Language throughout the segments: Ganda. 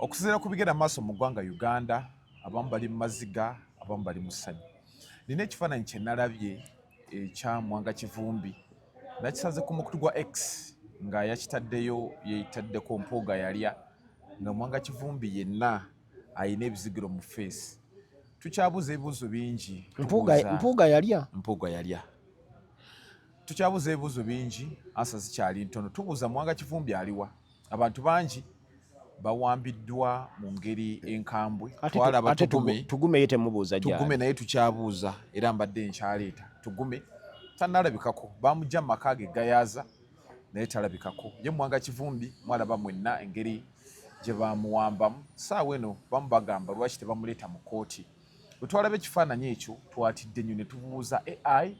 Okusinziira ku bigenda maaso mu ggwanga Uganda, abamu bali mu maziga, abamu bali mu ssanyu. Nina ekifaananyi kye nalabye ekya Mwanga Kivumbi, nakisaze ku mukutu gwa X nga yakitaddeyo yeetaddeko Mpuuga yalya, nga Mwanga Kivumbi yenna ayina ebizigiro mu feesi. Tukyabuuza ebibuuzo bingi. Mpuuga yalya? Mpuuga yalya. Tukyabuuza ebibuuzo bingi, ansa zikyali ntono. Tubuuza Mwanga Kivumbi aliwa? Abantu bangi bawambiddwa mu ngeri enkambwe. Twalaba Tugume ye temubuuza gyali. Tugume naye tukyabuuza era mbadde nkyaleeta. Tugume tannalabikako. Bamujja mu maka ge gayaaza naye talabikako. Ye Mwanga Kivumbi mwalaba mwenna engeri gye bamuwambamu. Ssaawa eno bamu bagamba lwaki tebamuleeta mu kkooti. Bwe twalaba ekifaananyi ekyo twatidde nnyo ne tubuuza AI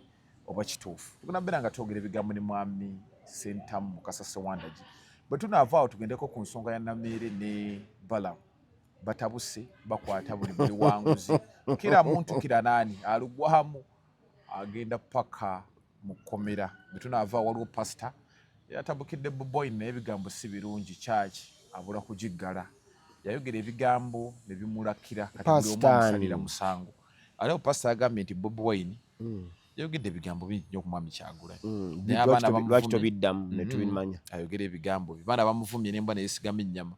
oba kituufu. Tugenda mbeera nga twogera ebigambo ne Mwami Ssentamu Mukasa Ssewandagi. Bwe tunaava awo tugendeko ku nsonga ya Nameere ne Balamu. Batabuse bakwata buli wanguzi. Kira muntu kira nani alugwamu agenda paka mu kkomera. Bwe tunaava waliwo pasita yatabukidde Bobi Wine naye ebigambo si birungi kyaki abula kugiggala. Yayogera ebigambo ne bimulakira kati buli omu amusalira musango. Aliwo pasita yagambye nti Bobi Wine yayogedde ebigambo bingi nnyo ku Mwami Kyagulanyi. Lwaki tobiddamu ne tubimanya? Ayogera ebigambo bye. Baana bamuvumye n'embwa ne yeesigama ennyama.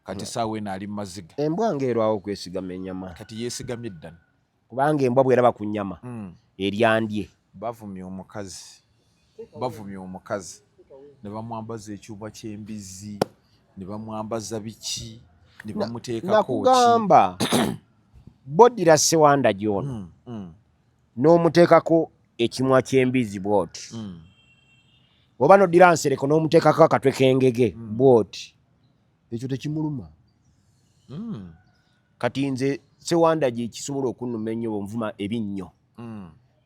Kati ssaawa eno ali mu maziga. Embwa ng'erwawo okwesigama ennyama. Kati yeesigamye ddala. Kubanga embwa bw'eraba ku nnyama eryandye. Bavumye omukazi ne bamwambaza ekyuma ky'embizzi ne bamwambaza biki ne bamuteekako nakugamba Boddira Ssewandagi ono n'omuteekako ekimwa ky'embizzi bw'oti oba n'oddira Nsereko n'omuteekako akatwe k'engege bw'oti ekyo tekimuluma. Kati nze Ssewandagi kisobola okunnuma ennyo bw'onvuma ebinnyo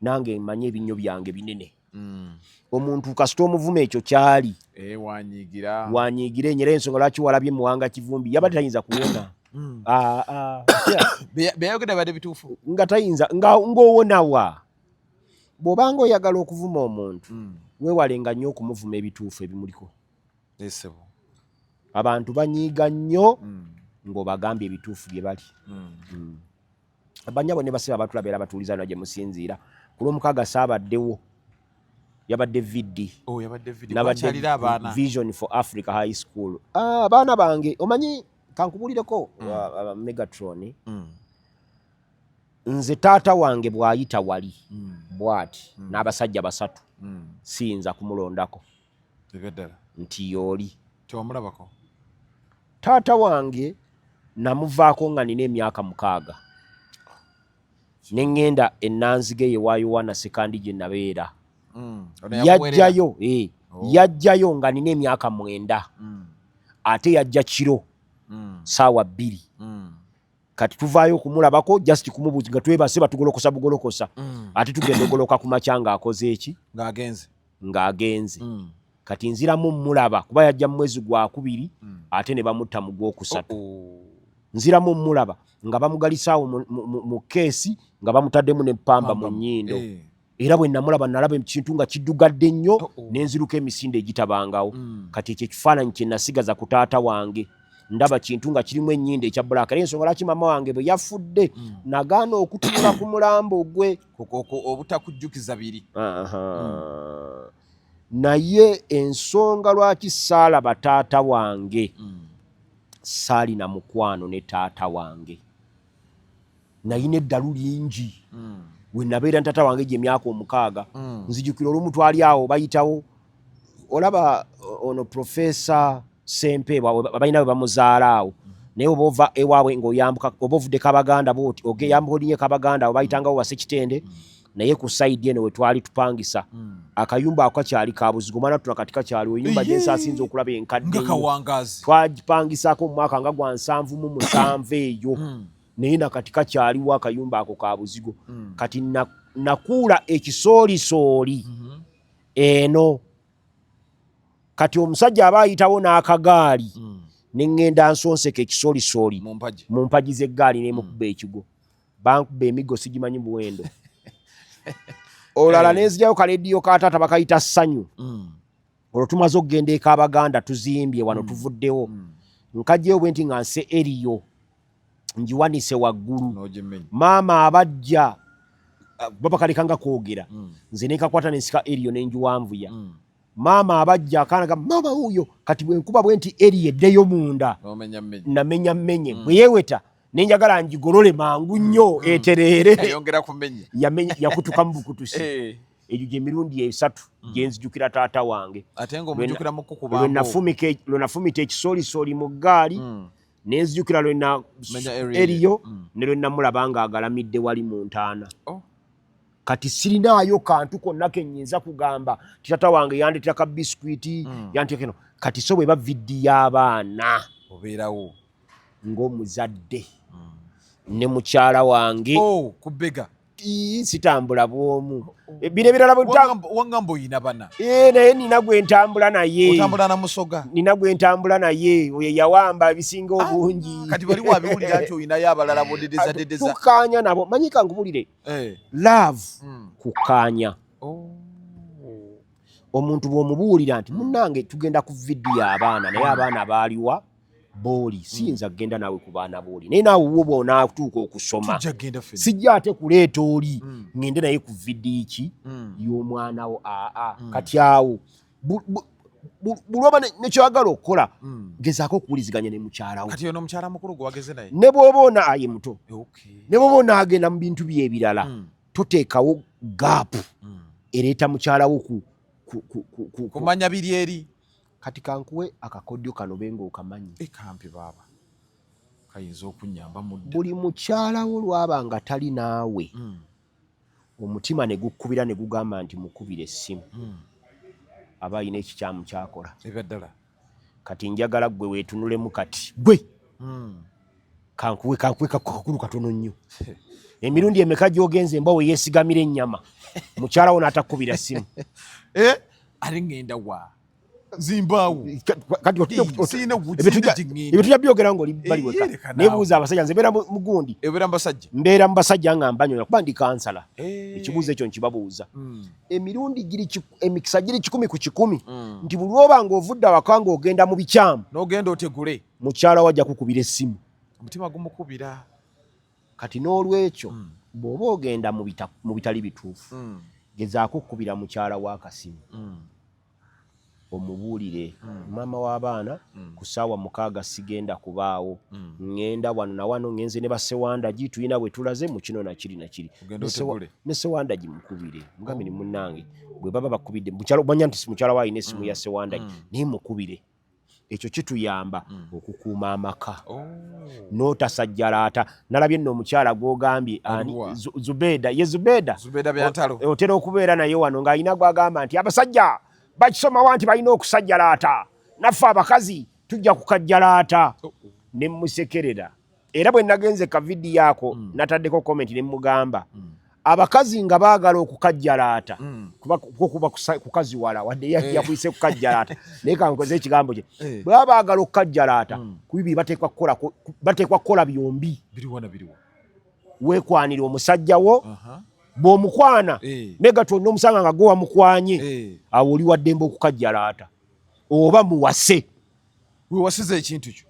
nange mmanyi ebinnyo byange binene. Omuntu kasita omuvuma ekyo kyali wanyiigira enyera ensonga lwaki walabye Mwanga Kivumbi yabadde tayinza kuwona. Byayogedde badde bituufu nga tayinza ng'owonawa. Bw'obanga oyagala okuvuma omuntu weewalenga nnyo okumuvuma ebituufu ebimuliko. Abantu banyiiga nnyo ng'obagambye ebituufu bye bali. Bannyabo ne basiba batulaba era batuuliza no gye musinziira. Ku Lwomukaaga saabaddewo yabadde viddi n'abakyalira abaana Vision for Africa High School. Abaana bange omanyi kankubulireko Megatron. Nze taata wange bw'ayita wali bw'ati n'abasajja basatu siyinza kumulondako nti y'oli. Tewamulabako? Taata wange namuvaako nga nina emyaka 6 ne ŋŋenda Ennanzige ye wa Yoana Sekandi gye nabeera. Yajjayo nga nina emyaka 9 ate yajja kiro ssaawa 2. Kati tuvaayo okumulabako just kumubuuza nga twebase batugolokosa bugolokosa ate tugenda ogoloka ku makya ng'akoze eki ng'agenze. Kati nziramu mulaba kuba yajja mu mwezi gwa 2 ate ne bamutta mu Gwokusatu. Nziramu mulaba nga bamugalisa mu keesi nga bamutaddemu n'eppamba mu nnyindo. Era bwe namulaba nalaba ekintu nga kiddugadde nnyo n'enziruka emisinde egitabangawo. Kati ekyo ekifaananyi kye nasigaza ku taata wange. Ndaba kintu nga kirimu ennyindo ekya bbulaaka. Era ensonga lwaki maama wange bwe yafudde nagaana okutunula ku mulambo gwe obutakujjukiza biri. Naye ensonga lwaki saalaba taata wange saalina mukwano ne taata wange. Nalina eddalu lingi. We nabeera taata wange gye myaka 6 nzijukira olumu twali awo bayitawo olaba ono Profesa Sempe balina we bamuzaala awo naye oba ova ewaabwe ng'oyambuka oba ovudde Kabaganda bw'oti ogeyambuka olinye Kabaganda obayitangawo Wasekitende naye ku sayidi eno we twali tupangisa akayumba ako kakyali ka buzigo mwana tuna katika kyali ennyumba gye nsaasinze okulaba enkadde twagipangisako mu mwaka nga gwa 7 eyo naye nakatika kyaliwo akayumba ako ka buzigo. Kati nakuula ekisoolisoli eno kati omusajja aba ayitawo n'akagaali ne ŋŋenda nsonseka ekisoolisoli mu mpagi z'eggaali n'emukuba ekigo. Bankuba emigo sigimanyi buwendo. Olala nenzirayo kalediyo ka taata bakayita Ssanyu. Olwo tumaze okugenda eka Abaganda tuzimbye wano tuvuddewo nkajjeyo bwe nti nga nse eriyo njiwanise waggulu n'ogimenya maama abajja baba kalekanga kwogera nze nekakwata nensika eriyo nenjiwanvuya maama abajja akanaga maama huyo kati bwenkuba bwe nti eriyo eddeyo munda namenya mmenye bwe yeeweta nenjagala njigolole mangu nnyo etereere yakutuka mu bukutusi egyo gyemirundi esatu gyenzijukira taata wange lwe nafumita ekisoolisoli mu ggaali nenzijukira lwena eriyo ne lwe namulaba nga agalamidde wali mu ntaana kati sirinaayo kantu konna kenyinza kugamba titata wange yandetera ka biskwiti yandetera kati so bwe bavidi y'abaana obeerawo ng'omuzadde ne mukyala wange kubega sitambula bwomu bino ebirala wangamba oyina bana naye nina gwe ntambula naye otambula na musoga nina gwe ntambula naye oyo yawamba ebisinga obungi kati bali wabiwulira nti oyinayo abalala bodedeza kukaanya nabo manyika nkubulire love kukaanya omuntu bw'omubuulira nti munnange tugenda ku vidiyo abaana naye abaana baaliwa booli siyinza kgenda naawe ku baana booli naye naawe wo bw'onaatuuka okusoma sijja ate kuleeta oli ngende naye ku vidiyo ki y'omwana wo kati awo bulwoba nekyagala okukola gezaako okuwuliziganya ne mukyala wo kati ono mukyala mukulu gwe wageze naye ne bw'oba onaaye muto ne bw'oba onaagenda mu bintu by'ebirala toteekawo gaapu ereeta mukyala wo kumanya biri eri kati kankuwe akakodyo kano benga okamanyi kampi baaba kayinza okunyamba mudde buli mukyala wo lwaba nga tali naawe omutima ne gukkubira ne gugamba nti mukubire essimu aba ayina ekikyamu kyakola ebyaddala kati njagala gwe weetunulemu kati gwe kankuwe kakulu katono nnyo emirundi emeka gy'ogenze mba we yeesigamira ennyama mukyala wo n'atakubira ssimu ali ngenda wa Zimbabwe ebitujja byogera ng'oli baliweka nebuuza abasajja nze mbeera mugundi mbeera mu basajja nga mbanyola kuba ndi kansala ekibuuzo ekyo nkibabuuza emirundi emikisa giri 10 ku 10 nti buli oba ng'ovudde awaka ng'ogenda mu bikyamu n'ogenda otegule mukyala wo ajja kukubira essimu omutima gumukubira kati n'olwekyo bw'oba ogenda mu bitali bituufu gezaako okukubira mukyala wo akasimu omubuulire maama w'abaana ku ssaawa 6 sigenda kubaawo ngenda wano na wano ngenze ne bassewandagi tulina bwe tulaze mu kino nakiri ne ssewandagi mukubire mugambe ni munnange bwe baba bakubidde manya nti mukyala wa alina essimu ya ssewandagi naye mukubire ekyo kituyamba okukuuma amaka n'otasajjalaata nalabye nno omukyala gw'ogambye Zubeda otera okubeera naye wano ng'alina gw'agamba nti abasajja bakisomawo nti balina okusajjalaata naffe abakazi tujja kukajjalaata ne musekerera era bwe nagenze ka vidiyo ako nataddeko komenti ne mugamba abakazi nga baagala okukajjalaata kuba kukaziwala wadde yakuyise kukajjalaata naye kankoze ekigambo kye bwaba baagala okukajjalaata ku bibiri bateekwa kukola byombi weekwanira omusajja wo bw'omukwana megatonna omusanga nga gwe wamukwanye awo oli waddembe okukajjalaata oba muwase wewasiza ekintu kyo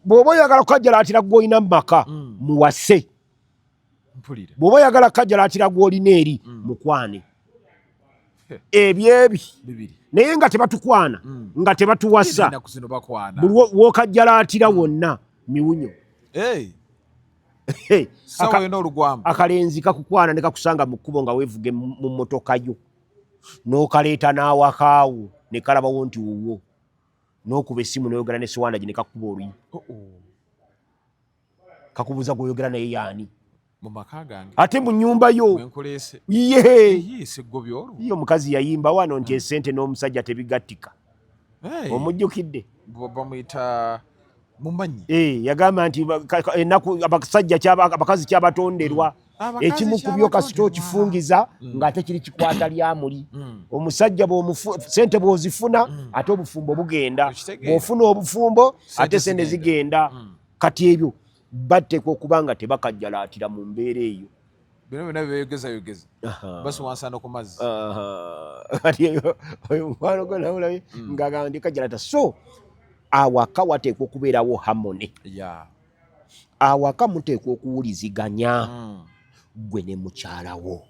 bw'oba oyagala okukajjalaatira gw'olina mu maka muwase bw'oba oyagala okukajjalaatira gw'olina eri mukwane ebyebi naye nga tebatukwana nga tebatuwasa buli w'okajjalaatira wonna miwunyo akalenzi kakukwana ne kakusanga mu kkubo nga weevuge mu mmotoka yo n'okaleeta n'awakaawo ne kalabawo nti wuwo n'okuba essimu n'oyogera ne ssewandagi ne kakuba oluyi kakubuuza gw'oyogera naye yaani ate mu nnyumba yo ye omukazi yayimba wano nti essente n'omusajja tebigattika omujjukidde bamuyita mumanyi yagamba nti ennaku abakazi kyabatonderwa ekimu ku byo kasita okifungiza ng'ate kiri kikwata lyamuli omusajja sente bw'ozifuna ate obufumbo bugenda bw'ofuna obufumbo ate sente zigenda kati ebyo bateekwa okuba nga tebakajjalaatira mu mbeera eyo bino byonna byeyogeza basiwansana ku mazzi kati oyo mukwano gwe nawulabe ng'agamba nti kajjalaata so awaka wateekwa okubeerawo harmony. Yeah. Awaka muteekwa okuwuliziganya gwe ne mukyalawo.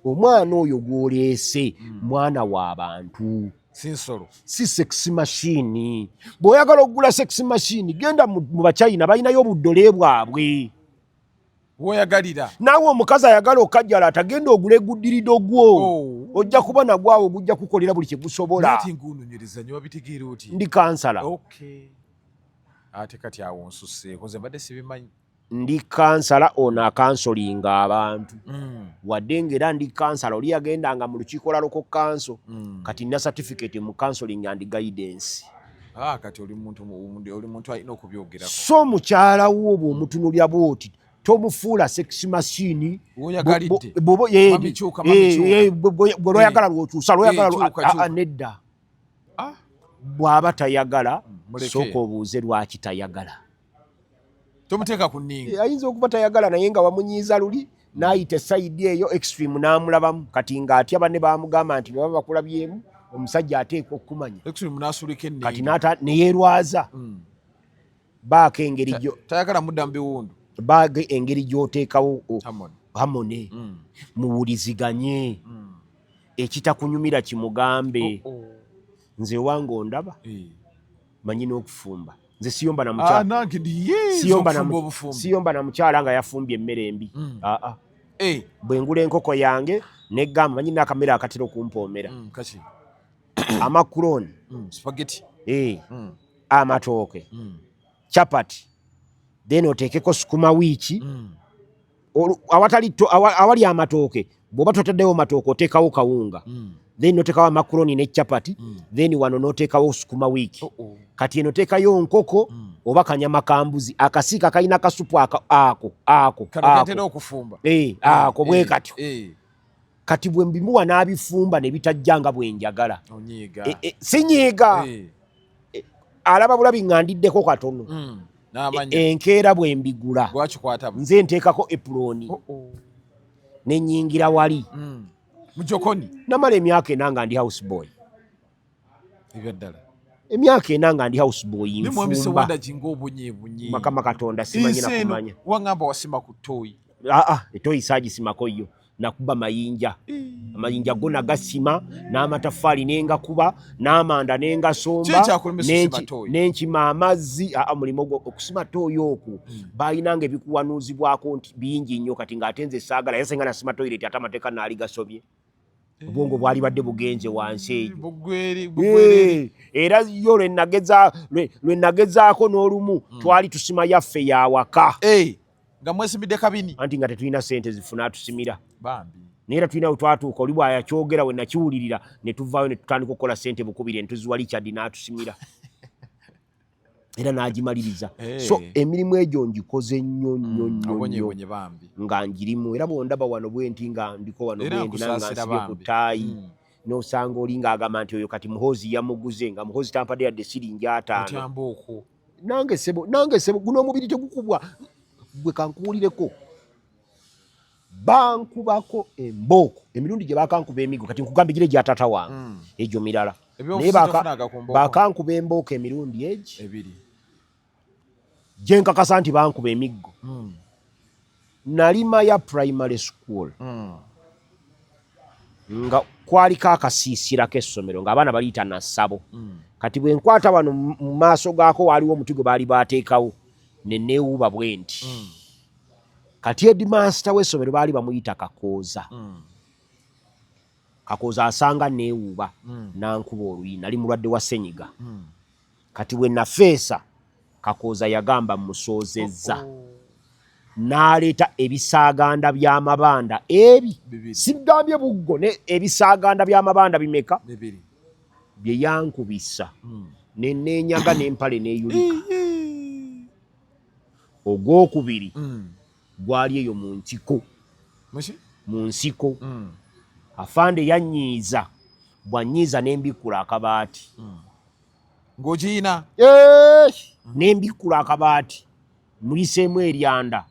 Omwana oyo gw'oleese mwana w'abantu. Sinsolo. Si sex machine. Bw'oyagala okugula sex machine genda mu Bachina balinayo obuddole bwabwe. Bw'oyagalira. Naawe omukazi ayagala okajjala atagenda ogula eguddirido gwo. Ojja kuba nagwawo gujja kukolera buli kye gusobola. Ati nguunoonyereza nnyo wabitegeera oti. Ndi kansala. Okay. Ate kati awo nsusseeko nze mbadde sibimanyi. Ndi kansala ono akansolinga abantu. Wadde ng'era ndi kansala oli yagendanga mu lukiiko lwa local council. Kati nina certificate mu counseling and guidance. Kati oli muntu alina okubyogerako. So mukyala wo bw'omutunulya bw'oti tomufuula sex machine. Oyagalidde. Bwe lw'oyagala lw'okyusa lw'oyagala nedda. Bw'aba tayagala sooka obuuze lwaki tayagala. Tomuteeka ku nninga. Ayinza okuba tayagala naye nga wamunyiiza luli n'ayita sayidi eyo extreme n'amulabamu kati ng'atya banne baamugamba nti baba bakulabyemu omusajja ateekwa okumanya. Extreme n'asuulika ennenge. Kati ne yeerwaza. Baako engeri tayagala mudda mu biwundu. Baage engeri gy'oteekawo harmony. Muwuliziganye. Ekitakunyumira kimugambe. Nze wange ondaba manyi n'okufumba. Nze siyomba na mukyala. Siyomba na mukyala nga yafumbye emmere embi. Bwe ngula enkoko yange neggamba manyi n'akamera akatera okumpoomera. Amakuroni. Spaghetti. Amatooke. Chapati. Then oteekeko sukuma wiiki. Awali amatooke bw'oba totaddewo matooke oteekawo kawunga. Then noteekawo amakuroni ne chapati. Then wano noteekawo sukuma wiiki. Kati eno teekayo nkoko oba kanyama kambuzi akasiika kalina kasupu ako ako bwe katyo. Kati bwe mbimuwa n'abifumba ne bitajjanga bwe njagala. Sinyiiga. Alaba bulabi ng'andiddeko katono. Enkeera bwe mbigula nze nteekako epuloni ne nnyingira wali. Mujokoni. Namala emyaka 4 nga ndi house boy. Ebyaddala. Emyaka 4 nga ndi house boy nfumba. Nimwambise wanda jingo obunyeebunye. Makama Katonda simanyi na kumanya. Wangamba wasima ku toyi. Etoyi sagisimako yo. Nakuba mayinja. Amayinja go nagasima n'amataffaali nengakuba n'amanda nengasomba n'enkima amazzi. Mulimo okusima toyi okwo balinanga ebikuwanuuzibwako nti bingi nnyo kati ng'ate nze saagala yase nga nasima toyireti ate amateeka naali gasobye. Obwongo bwali badde bugenze wansi eyo. Era yo lwe nagezaako n'olumu twali tusima yaffe yawaka. Nga mwesimidde kabini. Anti nga tetulina ssente zifuna atusimira. Bambi. Naye era tulina wetwatuuka oli bw'ayakyogera we nakiwulirira ne tuvaayo ne tutandika okukola ssente bukubiri entuzi wa Richard n'atusimira. Era n'agimaliriza. So emirimu egyo ngikoze nnyo nga ngirimu. Era bw'ondaba wano bwe nti nga ndiko wano bwe nti nanga nsibye ku ttaayi. N'osanga oli ng'agamba nti oyo kati muhoozi yamuguze nga muhoozi tampadde yadde siringi 5. Nange sebo guno omubiri tegukubwa. Gwe kankuwulireko. Bankubako embooko emirundi gye bakankuba emigo kati nkugamba gire gya taata wange egyo mirala. Naye bakankuba embooko emirundi ebiri. Gye nkakasa nti bankuba emiggo. Nalima ya primary school. Nga kwaliko akasiisira k'essomero ng'abaana baliyita Nassabo. Kati bwe nkwata wano mu maaso gaako waaliwo omuti gwe baali baateekawo ne neewuuba bwe nti. Kati headmaster w'essomero baali bamuyita Kakooza. Kakooza asanga neewuuba n'ankuba oluyi nali mulwadde wa ssenyiga. Kati bwe nafeesa Kakooza yagamba musoozezza. N'aleeta ebisaaganda by'amabanda ebi sigambye buggo ne ebisaaganda by'amabanda bimeka bye yankubisa ne neenyaga n'empale n'eyulika. Ogwokubiri gwali eyo mu nsiko. Afande yannyiiza bwannyiiza n'embikula akabaati. Ng'ogiyina? N'embikula akabaati muliseemu eryanda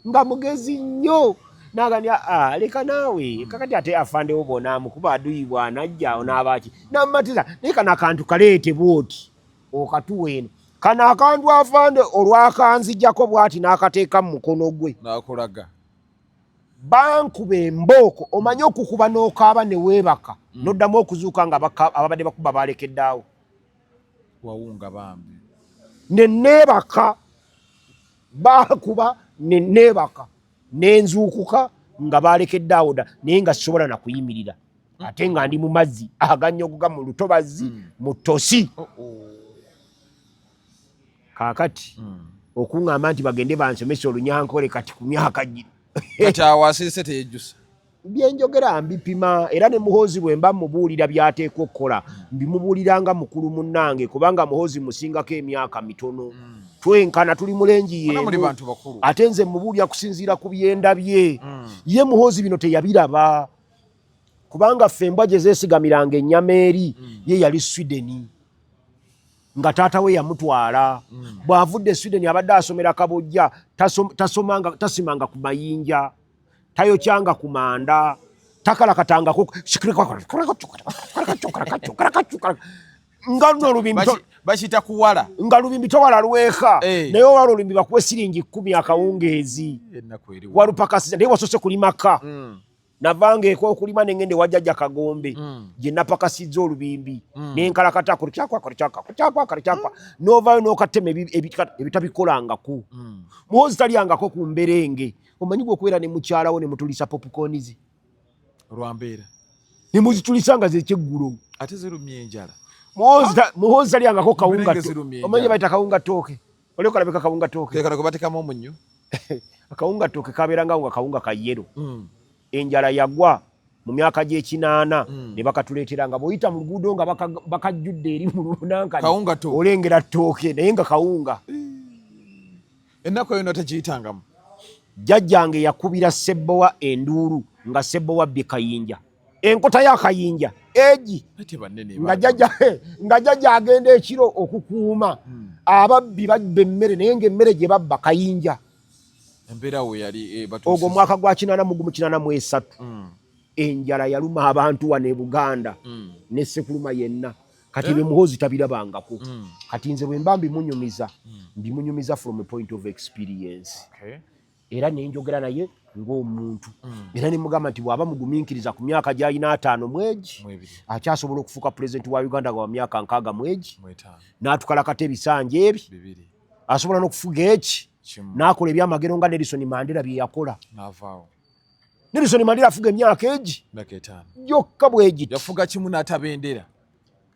nga mugezi nnyo. N'agambya leka naawe kakati ate afandewo bonaamu kuba aduyi bw'anajja onaabaki n'amumatiza naye kano akantu kaleete bw'oti okatuwa eno kano akantu afande olwakanzijjako bw'ati n'akateeka mu mukono gwe nakulaga bankuba embooko omanye okukuba n'okaaba ne weebaka n'oddamu okuzuuka nga ababadde bakuba balekeddaawo wawunga bambi ne neebaka bakuba ne neebaka n'enzuukuka nga balekeddaawo dda naye nga sisobola nakuyimirira ate nga ndi mu mazzi agannyogoga mu lutobazi mu ttosi kaakati okuŋŋamba nti bagende bansomesa olunyankole kati ku myaka gino kati awo asirise teyejjusa byenjogera mbipima era ne muhoozi bwe mba mubuulira by'ateekwa okukola mbimubuuliranga mukulu munnange kubanga muhoozi musingako emyaka mitono twenkana tuli mulengi yeeno ate nze mubuulira kusinziira ku byenda bye ye muhoozi bino teyabiraba kubanga ffe embwa gye zeesigamiranga ennyama eri ye yali Sweden nga taata we yamutwala bw'avudde Sweden abadde asomera kabojja tasimanga ku mayinja tayokyanga ku manda takalakatangako nga luno lubimbi bakiyita kuwala nga lubimbi towala lweka naye olwala olubimbi bakuwe siringi 10 akawungeezi walupakasiza naye wasose kulimaka navanga eko okulima nengende wajjajja Kagombe gye napakasizza olubimbi nenkalakata kulikyakwa novayo nokatema ebitabikolangako muhoozi talyangako ku mberenge omanyi gwe okubeera ne mukyalawo ne mutulisa popcornizi olwambeera ne muzitulisa nga zekyeggulo ate zirumya enjala muhoozi talyangako kawunga omanyi bayita kawunga tooke oleko kalabika kawunga tooke kekano kwe batekamu omunyu akawunga tooke kabeeranga nga kawunga kayero enjala yagwa mu myaka gy'ekinaana ne bakatuleetera nga bw'oyita mu luguudo nga bakajjudde eri mu lunankani olengera ttooke naye nga kawunga ennaku eyo notekiyitangamu jjajjange yakubira Ssebbowa enduulu nga Ssebbowa bbye kayinja enkota ya kayinja egi nga jjajja agenda ekiro okukuuma ababbi babba emmere naye ng'emmere gye babba kayinja ogwo mwaka gwa 1983 enjala yaluma abantu wano e Buganda ne Ssekuluma yenna kati bye muhoozi tabirabangako kati nze bwe mba mbimunyumiza from a point of experience era nenjogera naye ng'omuntu era ne mugamba nti bw'aba mugumiikiriza ku myaka gy'alina 5 mwegi akyasobola okufuuka pulezidenti wa Uganda nga wa myaka 6 mwegi n'atukalakata ebisanja ebyo asobola n'okufuga eki n'akola ebyamagero nga Nelson Mandela bye yakola. Nelson Mandela afuga emyaka egi gyokka bwegiti yafuga kimu n'atabendera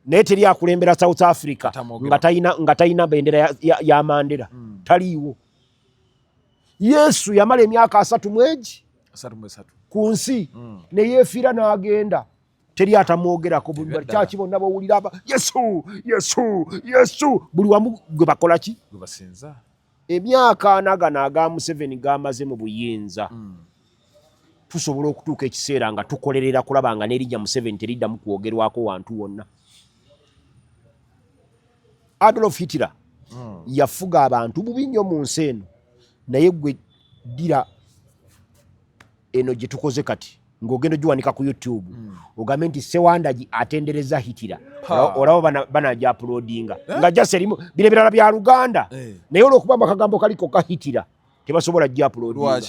naye teri akulembera South Africa nga talina bendera ya Mandela taliiwo. Yesu yamala emyaka 3 mwegi ku nsi ne yeefiira n'agenda teri atamwogerako buli bali kyaki bonna bawulira Yesu buli wamu gwe bakola ki gwe basinza. Emyaka anagana aga Museveni gamaze mu buyinza tusobola okutuuka ekiseera nga tukolerera kulaba nga n'erinnya Museveni teriddamu kwogerwako wantu wonna. Adolf Hitler yafuga abantu bubi nnyo mu nsi eno naye gwe ddira eno gye tukoze kati ng'ogenda giwanika ku YouTube ogambe nti Sewandagi atendereza Hitler olaba banaja uploadinga nga jase erimu bino ebirala bya Luganda naye olw'okuba akagambo kaliko ka Hitler tebasobola gya uploadinga.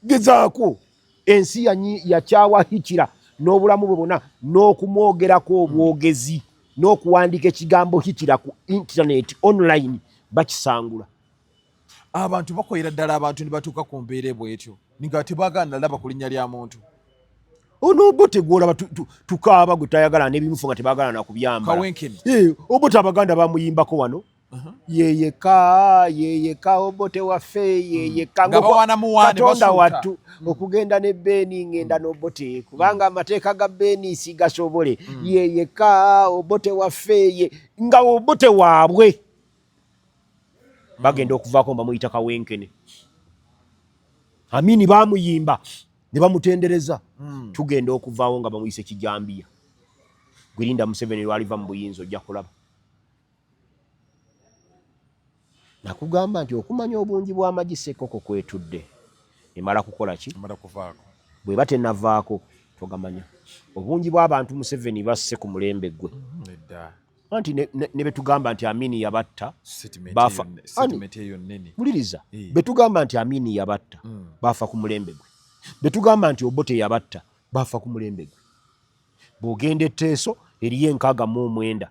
Gezaako ensi yakyawa Hitler n'obulamu bwe bwonna n'okumwogerako obwogezi n'okuwandiika ekigambo Hitler ku internet online bakisangula. Abantu bakoyera ddala abantu ne batuuka ku mbeera bw'etyo nga tebagana laba ku linnya lya muntu. Ono tegwolaba tukaaba gwe tayagala n'ebimufu nga tebagala na kubyambala. Obote Abaganda bamuyimbako wano. Yeyeka obote waffe yeyeka Katonda wattu okugenda ne Beni ngenda n'obote kubanga amateeka ga Beni sigasobole yeyeka obote waffe nga obote waabwe bagenda okuvaako bamuyita Kawenkene. Amini bamuyimba ne bamutendereza tugenda okuvaawo nga bamuyise Kijambiya. Gwirinda Museveni lwaliva mu buyinza ojja kulaba. Nakugamba nti okumanya obungi bw'amagi Ssekoko kwetudde emala kukola ki? Emala kuvaako. Bwe batennavaako togamanya. Obungi bw'abantu Museveni basse ku mulembe gwe. anti ne betugamba nti Amini yabatta statement eyo nnene. Muliriza, betugamba nti Amini yabatta bafa ku mulembe gwe, betugamba nti Obote yabatta bafa ku mulembe gwe. Bw'ogenda Etteeso eriyo 69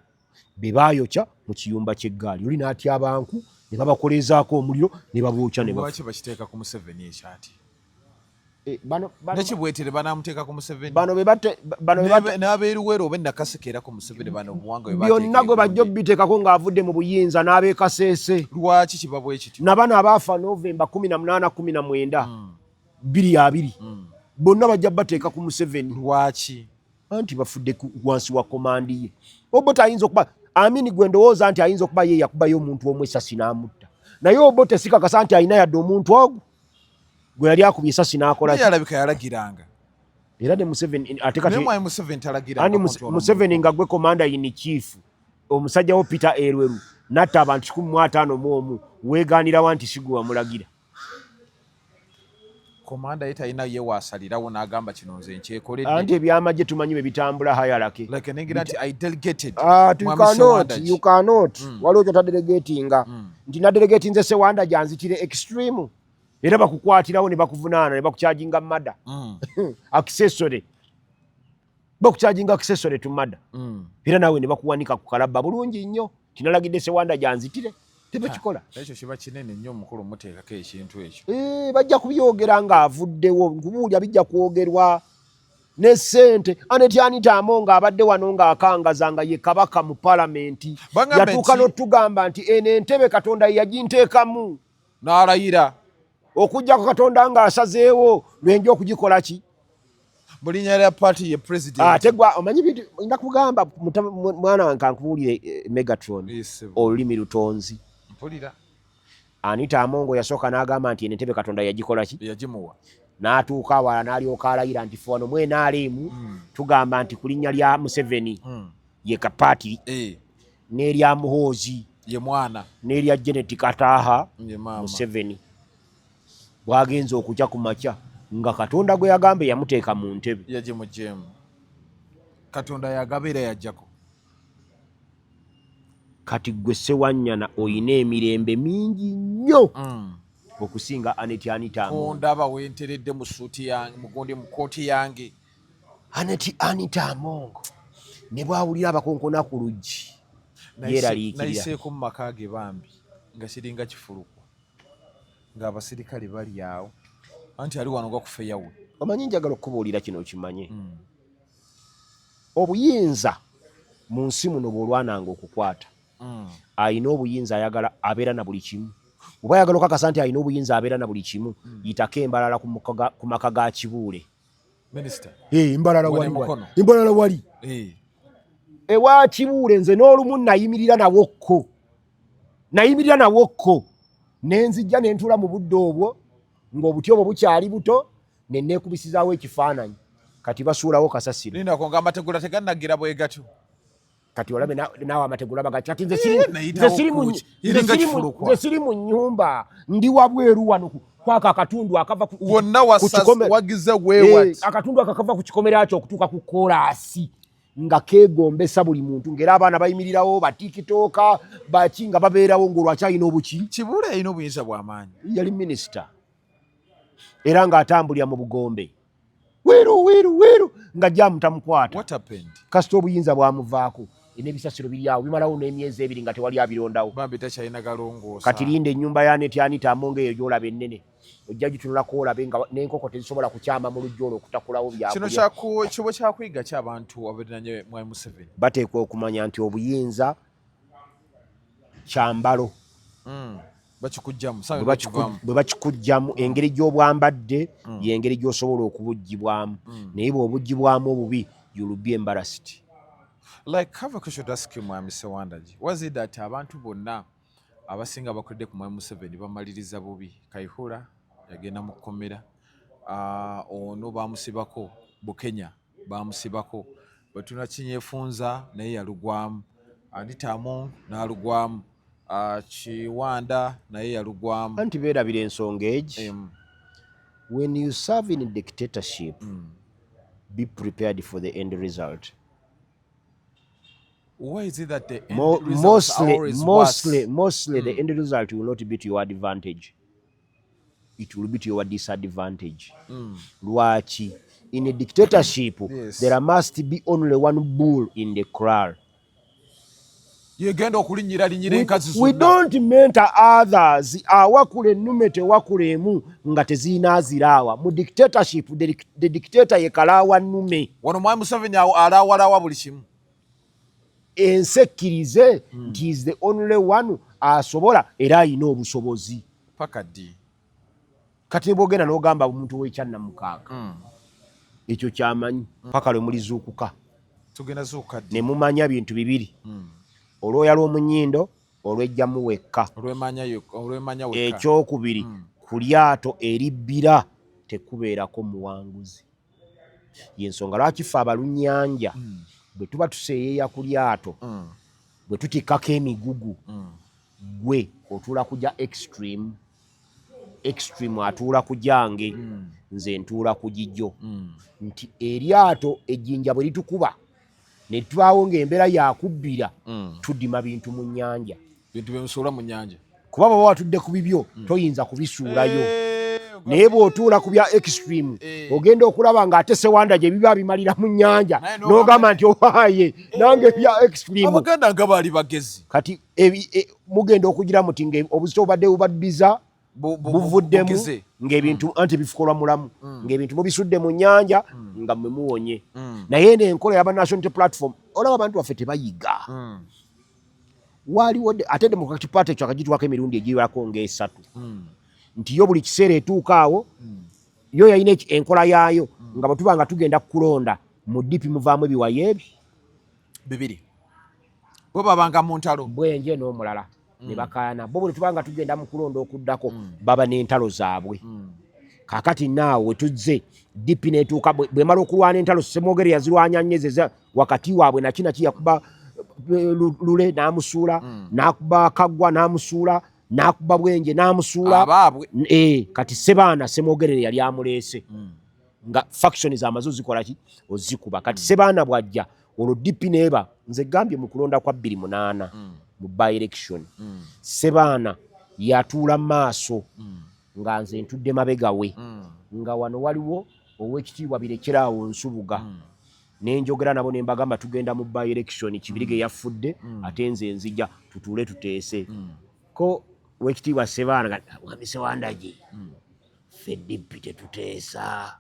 be baayokya mu kiyumba ky'eggaali, oli n'atya abantu ne babakolezaako omuliro ne babookya ne lwaki bakiteeka ku Museveni ekyati bano nekibwetere banaamuteeka ku Museveni n'abeeruwero oba Nakasekera ku Museveni bano obuwanga byonna gwe bajja obbiteekako ng'avudde mu buyinza n'ab'e Kasese. Lwaki kiba bwe kityo? Nabano abaafa Novemba 18 19 2020 bonna bajja bateeka ku Museveni. Lwaki? Anti bafudde wansi wa komandi ye. Obote ayinza okuba Amini gwe ndowooza nti ayinza okuba ye yakubayo omuntu omu essasi n'amutta, naye Obote sikakasa nti alina yadde omuntu ogwo gwe yali akubye essasi n'akola yalabika yalagiranga era ne Museveni ate kati Museveni talagiranga ani Museveni nga gwe commander in chief omusajja wo Peter Erweru natta abantu 151 weegaanirawo nti sigwa mulagira komanda yeta ina ye wasalirawo n'agamba kino nze nkyekoledde anti ebyamagye tumanyi bwe bitambula hayalake like nengira nti I delegated you cannot waliwo kyota delegatinga nti na delegating nze Sewanda janzitire extreme era bakukwatirawo ne bakuvunaana ne bakucharginga mada accessory bakucharginga accessory to mada era nawe ne bakuwanika ku kalabba bulungi nnyo kinalagidde Sewanda janzitire tebakikola ekyo kiba kinene nnyo omukulu muteekako ekintu ekyo bajja kubyogera ng'avuddewo nkubuulya bijja kwogerwa ne ssente Aneti Amonga abadde wano ng'akangaza nga ye kabaka mu palamenti yatuuka n'otugamba nti eno entebe Katonda yaginteekamu n'alayira okujjako Katonda ng'asazeewo lwenja okugikola ki bulinnya lya party ye president ate gwa omanyi bintu ndakugamba mwana wange nkubuulire Megatron olulimi lutonzi mpulira Anita Amongo yasooka n'agamba nti entebe Katonda yagikola ki yagimuwa n'atuuka awala n'alyoka alayira nti fe wano mwenaalimu tugamba nti ku linnya lya Museveni ye Kapati n'erya Muhoozi ye mwana n'erya Janet Kataaha Museveni bwagenze okujja ku makya nga Katonda gwe yagambe yamuteeka mu ntebe yagimujjeemu Katonda yagabeera yajjako kati gwe Sewanyana oyina emirembe mingi nnyo okusinga Aneti Amongo ndaba wenteredde mu suuti yange mugundi mu kooti yange Aneti Amongo ne bwawulira abakonkona ku luggi yeeraliikirira nayiseeko mu maka ge bambi nga kiringa kifulukwa ng'abasirikale bali awo anti ali wano gakufeyawe omanyi njagala okubuulira kino okimanye obuyinza mu nsi muno bw'olwananga okukwata ayina obuyinza ayagala abeera na buli kimu oba ayagala okakasa nti ayina obuyinza abeera na buli kimu yitako embalala ku maka ga Kibuule embalala wali ewa Kibuule nze n'olumu nayimirira nawokko nenzijja nentuula mu budde obwo ng'obuti obwo bukyali buto ne neekubisizaawo ekifaananyi kati basuulawo kasasiro nindako ng'amategula tegannagira bwe gatyo kati olabe naawe amategula bagati kati nze siri mu nnyumba ndi wabweru wano kwaka akatundu akava wonna wagize weewati akatundu akakava ku kikomera kyo okutuuka ku koolaasi nga keegombesa buli muntu ng'era abaana bayimirirawo batikitooka baki nga babeerawo ng'olwakyalina obuki Kibuule alina obuyinza bw'amaanyi yali minisita era ng'atambulira mu bugombe weeru nga jamu tamukwata kasita obuyinza bwamuvaako n'ebisasiro biri awo bimalawo n'emyezi 2 nga tewali abirondawo bambi takyalina galongoosa kati linda ennyumba ya Aneti Amongo eyo gy'olaba ennene ojja gitunulako olabe nga n'enkoko tezisobola kukyama mu lujja olwo okutakulawo byakulya kino kibo kyakwiga ky'abantu abalinanye Mwai Museveni bateekwa okumanya nti obuyinza kyambalo bwe bakikugjamu engeri gy'obwambadde y'engeri gy'osobola okubuggyibwamu naye bw'obuggyibwamu obubi you'll be embarrassed. Like have a question to ask you Mwami Sewanda ji was it that abantu bonna abasinga bakodde ku Mwai Museveni bamaliriza bubi Kayihura yagenda mu kkomera ono bamusibako Bukenya bamusibako batuna Kinyefunza naye yalugwamu Anita Amongo n'alugwamu Kiwanda naye yalugwamu anti beerabira ensonga egi when you serve in dictatorship be prepared for the end result. Why is it that the end results are always mostly the end result will not be to your advantage. It will be to your disadvantage. Lwaki? In a dictatorship, Yes. there must be only one bull in the corral. Yegenda okulinyira enkazi zonna. We don't mentor others. Awakula ennume tewakulemu nga teziinaaziraawa. Mu dictatorship, the dictator yekalaawa nnume. Wano Mwami Museveni alaawalaawa buli kimu. Ensi ekkirize nti is the only one asobola era ayina obusobozi. Paka ddi. Kati bw'ogenda n'ogamba omuntu w'ekyannamukaaga. Ekyo kyamanyi paka lwe mulizuukuka. Tugenda zuuka ddi. Ne mumanya bintu bibiri. Olwoya lw'omunyindo olwejjamu wekka. Olwemanya wekka. Ekyokubiri ku lyato eribbira tekubeerako muwanguzi. Y'ensonga lwaki ffe abalunnyanja bwe tuba tuseeyeeya ku lyato bwe tutikkako emigugu gwe otuula kujja extreme atuula ku gyange nze ntuula ku gijjo nti eryato ejjinja bwe litukuba ne tubaawo ng'embeera yakubbira tuddima bintu mu nnyanja. Bintu byemusuula mu nnyanja. Kuba bw'oba watudde ku bibyo toyinza kubisuulayo. Naye bw'otuula ku bya extreme ogenda okulaba ng'ate Sewanda gye biba bimalira mu nnyanja n'ogamba nti owaaye nange bya extreme. Abaganda nga baali bagezi. Kati mugenda okugira muti obuzito obadde bubaddiza buvuddemu ng'ebintu anti bifukolwa mulamu ng'ebintu mubisudde mu nnyanja nga mmwe muwonye. Naye n'enkola y'aba National Platform olaba abantu baffe tebayiga. Waaliwo ate Democratic Party ekyo akagitwako emirundi egiwerako ng'esatu. Nti yo buli kiseera etuuka awo yo yalina enkola yaayo nga bwe tuba nga tugenda kulonda mu DP muvaamu ebiwayo ebyo bibiri. Bwe babanga mu ntalo. Bwenje n'omulala. Ne bakaana bo bwe tuba nga tugenda mu kulonda okuddako baba n'entalo zaabwe. Kaakati naawe we tuzze DP n'etuuka bwe mala okulwana entalo Semwogere yazirwanya nnyezeza wakati waabwe nakina yakuba Lule n'amusuula n'akuba Kaggwa n'amusuula n'akuba Bwenje n'amusuula kati Sebaana Semwogere yali amuleese nga faction z'amazo zikola ki ozikuba. Kati Sebaana bwajja olwo DP neeba nze gambye mu kulonda kwa 28 mu by election Sebaana yatuula maaso nga nze ntudde mabega we nga wano waliwo ow'ekitiibwa Birekeraawo Nsubuga nenjogera nabo ne mbagamba tugenda mu by election Kibirige yafudde ate nze nzija tutuule tuteese ko w'ekitiibwa Sebaana Mwami Sewandagi ffe DP tetuteesa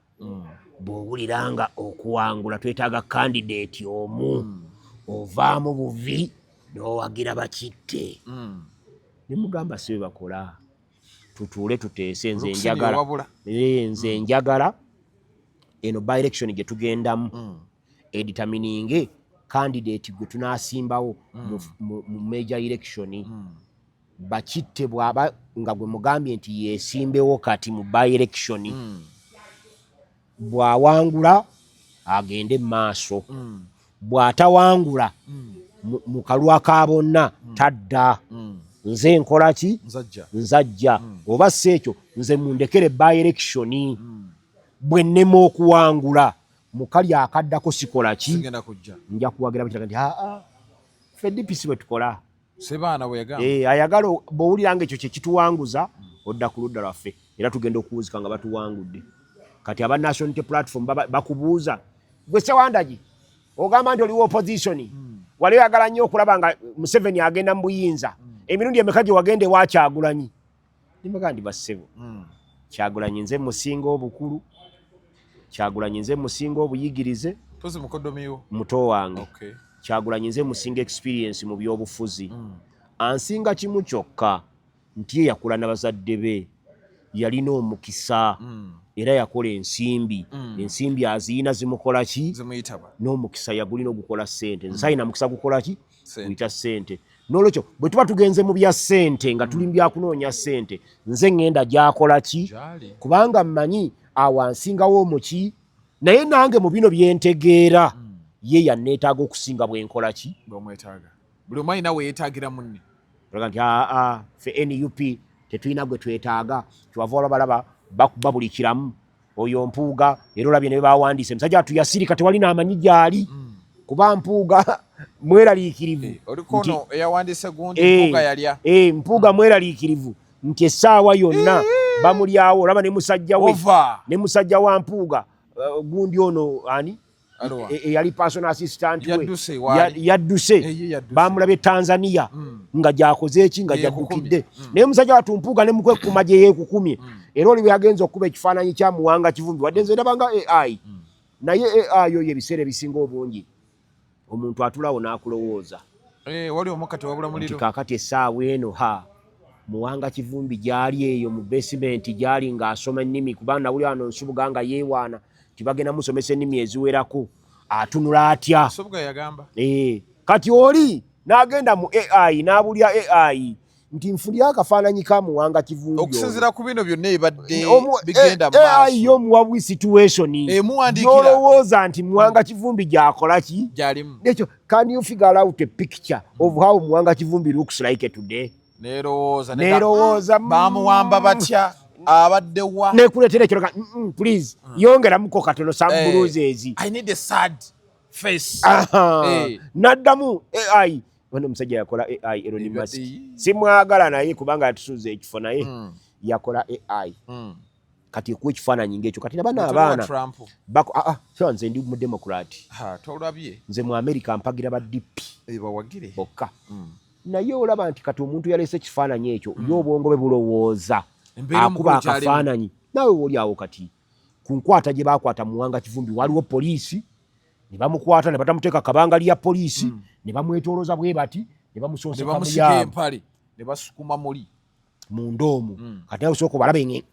bw'owuliranga okuwangula twetaaga candidate omu ovaamu buvi n'owagira bakitte. Ne mugamba si bwe bakola tutuule tuteese nze njagala eno by election gye tugendamu editamininge candidate gwe tunaasimbawo mu major election bakitte bw'aba nga gwe mugambye nti yeesimbewo kati mu by election bw'awangula agende mu maaso bw'atawangula mu kalwa ka bonna tadda. Nze nkola ki? Nzajja oba si ekyo nze mundekere by election bwe nnema okuwangula mu kali akaddako sikola ki? Nja kuwagira bakiraga nti ffe DP si bwe tukola. Sebaana bwe yagamba ayagala bw'owulira ng'ekyo kye kituwanguza odda ku ludda lwaffe era tugenda okuwuzika nga batuwangudde. Kati aba National Platform bakubuuza gwe Sewandagi ogamba nti oliwo opposition wali oyagala nnyo okulaba nga Museveni agenda mu buyinza emirundi emeka gye wagende wa Kyagulanyi. Nimbaga ndi bassebo Kyagulanyi nze musinga obukulu Kyagulanyi nze musinga obuyigirize tozi mukodomiyo muto wange Kyagulanyi nze musinga experience mu byobufuzi ansinga kimu kyokka nti ye yakula n'abazadde be yalina omukisa era yakola ensimbi ensimbi aziyina zimukola ki n'omukisa yagulina ogukola ssente nze sayina mukisa gukola ki kuyita ssente. N'olwekyo bwe tuba tugenze mu bya ssente nga tuli mu byakunoonya ssente nze ŋŋenda gyakola ki kubanga mmanyi awansingawo omuki naye nange mu bino byentegeera ye yanneetaaga okusinga bwenkola ki bw'omwetaaga. Buli omu alina weyeetaagira munne. Olaga nti ffe NUP tetulina gwe twetaaga kyewava olabalaba bakuba buli kiramu oyo Mpuuga era olabye ne bawandiise musajja atuyasirika tewali n'amanyi gy'ali kuba Mpuuga mweraliikirivu oliko ono eyawandiise gundi mpuuga yalya mpuuga mweraliikirivu nti essaawa yonna bamulyawo olaba ne musajja wa mpuuga gundi ono ani eyali personal assistant we yadduse bamulabye Tanzania nga gyakoze eki nga gyaddukidde naye musajja watu mpuuga ne mukwekuma gye yeekukumye era oli bwe yagenza okuba ekifaananyi kya Muwanga Kivumbi wadde nze ndabanga AI naye AI oyo ebiseera ebisinga obungi omuntu atulawo n'akulowooza wali omukati wabula muliro kakati essaawa eno Muwanga Kivumbi gyali eyo mu basement gyali ng'asoma ennimi kubanga nawuli wano Nsubuga nga yeewaana tibagenda musomesa ennimi eziwerako atunula atya kati oli n'agenda mu AI n'abulya AI nti nfulya akafaananyi ka Muwanga Kivumbi okusinziira ku bino byonna ebadde bigenda mu maaso AI y'omuwabuzi situation y'olowooza nti Muwanga Kivumbi gy'akola ki ekyo can you figure out a picture of how Muwanga Kivumbi looks like today nerowooza bamuwamba batya abaddewa nekuleetera ekyo please yongeramuko katono sambuluzi ezi I need a sad face naddamu AI wano omusajja yakola AI Elon Musk simwagala naye kubanga yatusuuza ekifo naye yakola AI kati ekuwa ekifaananyi ng'ekyo kati nabana abaana so nze ndi mu Democrat nze mu America mpagira ba DP bokka naye olaba nti kati omuntu yaleese ekifaananyi ekyo y'obwongo bwe bulowooza akuba akafaananyi nawe woli awo kati ku nkwata gye baakwata Muwanga Kivumbi waliwo poliisi ne bamukwata ne batamuteeka kabanga lya poliisi ne bamwetooloza bwe bati ne bamusooseka empale ne basukuma muli munda omwo kati nawe osooka obalabe